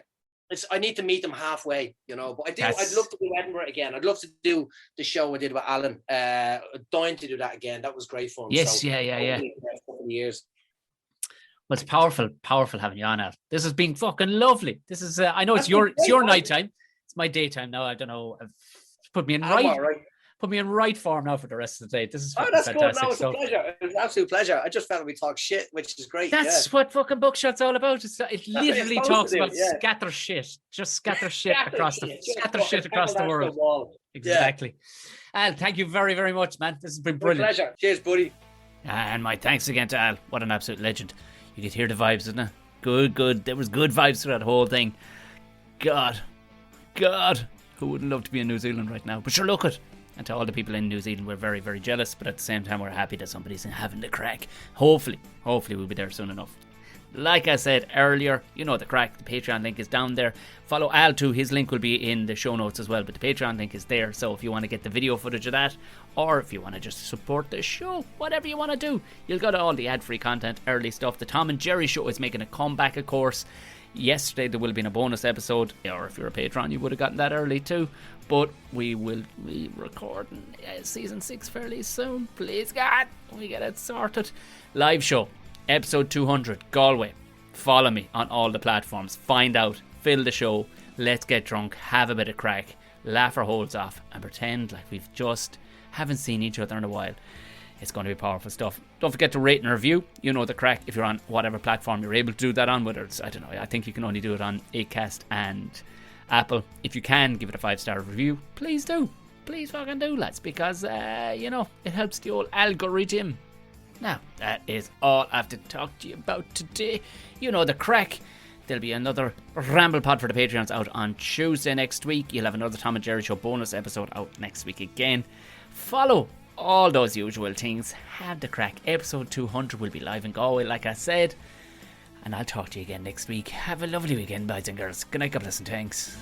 I need to meet them halfway, you know. But I'd love to do Edinburgh again. I'd love to do the show I did with Alan. Dying to do that again. That was great fun. Yes, so, yeah. Years. Well, it's powerful having you on, Al. This has been fucking lovely. This is, I know it's your nighttime. It's my daytime now. I don't know. Put me in right form now for the rest of the day. This is fucking that's fantastic. Cool. No, it's a pleasure. It was an absolute pleasure. I just felt we talk shit, which is great. That's what fucking Buckshot's all about. It literally talks about scatter shit. Just scatter shit across the world. Exactly. Al, thank you very, very much, man. This has been brilliant. Pleasure. Cheers, buddy. And my thanks again to Al. What an absolute legend. You could hear the vibes, didn't it? Good. There was good vibes through that whole thing. God. Who wouldn't love to be in New Zealand right now? But sure, look it. And to all the people in New Zealand, we're very, very jealous. But at the same time, we're happy that somebody's having the crack. Hopefully we'll be there soon enough. Like I said earlier, you know the crack. The Patreon link is down there. Follow Al too. His link will be in the show notes as well. But the Patreon link is there. So if you want to get the video footage of that, or if you want to just support the show, whatever you want to do, you'll go to all the ad-free content, early stuff. The Tom and Jerry show is making a comeback, of course. Yesterday there will have been a bonus episode, or if you're a patron you would have gotten that early too, but we will be recording season 6 fairly soon. Please God, we get it sorted. Live show episode 200 Galway. Follow me on all the platforms, find out, fill the show, let's get drunk, have a bit of crack, laugh our holes off and pretend like we've just haven't seen each other in a while. It's going to be powerful stuff. Don't forget to rate and review. You know the crack. If you're on whatever platform you're able to do that on, whether it's, I don't know, I think you can only do it on Acast and Apple. If you can, give it a 5-star review. Please do. Please fucking do, lads, because, you know, it helps the old algorithm. Now, that is all I have to talk to you about today. You know the crack. There'll be another Ramble Pod for the Patreons out on Tuesday next week. You'll have another Tom and Jerry Show bonus episode out next week again. Follow all those usual things. Have the crack. Episode 200 will be live in Galway, like I said. And I'll talk to you again next week. Have a lovely weekend, boys and girls. Good night, God bless, and thanks.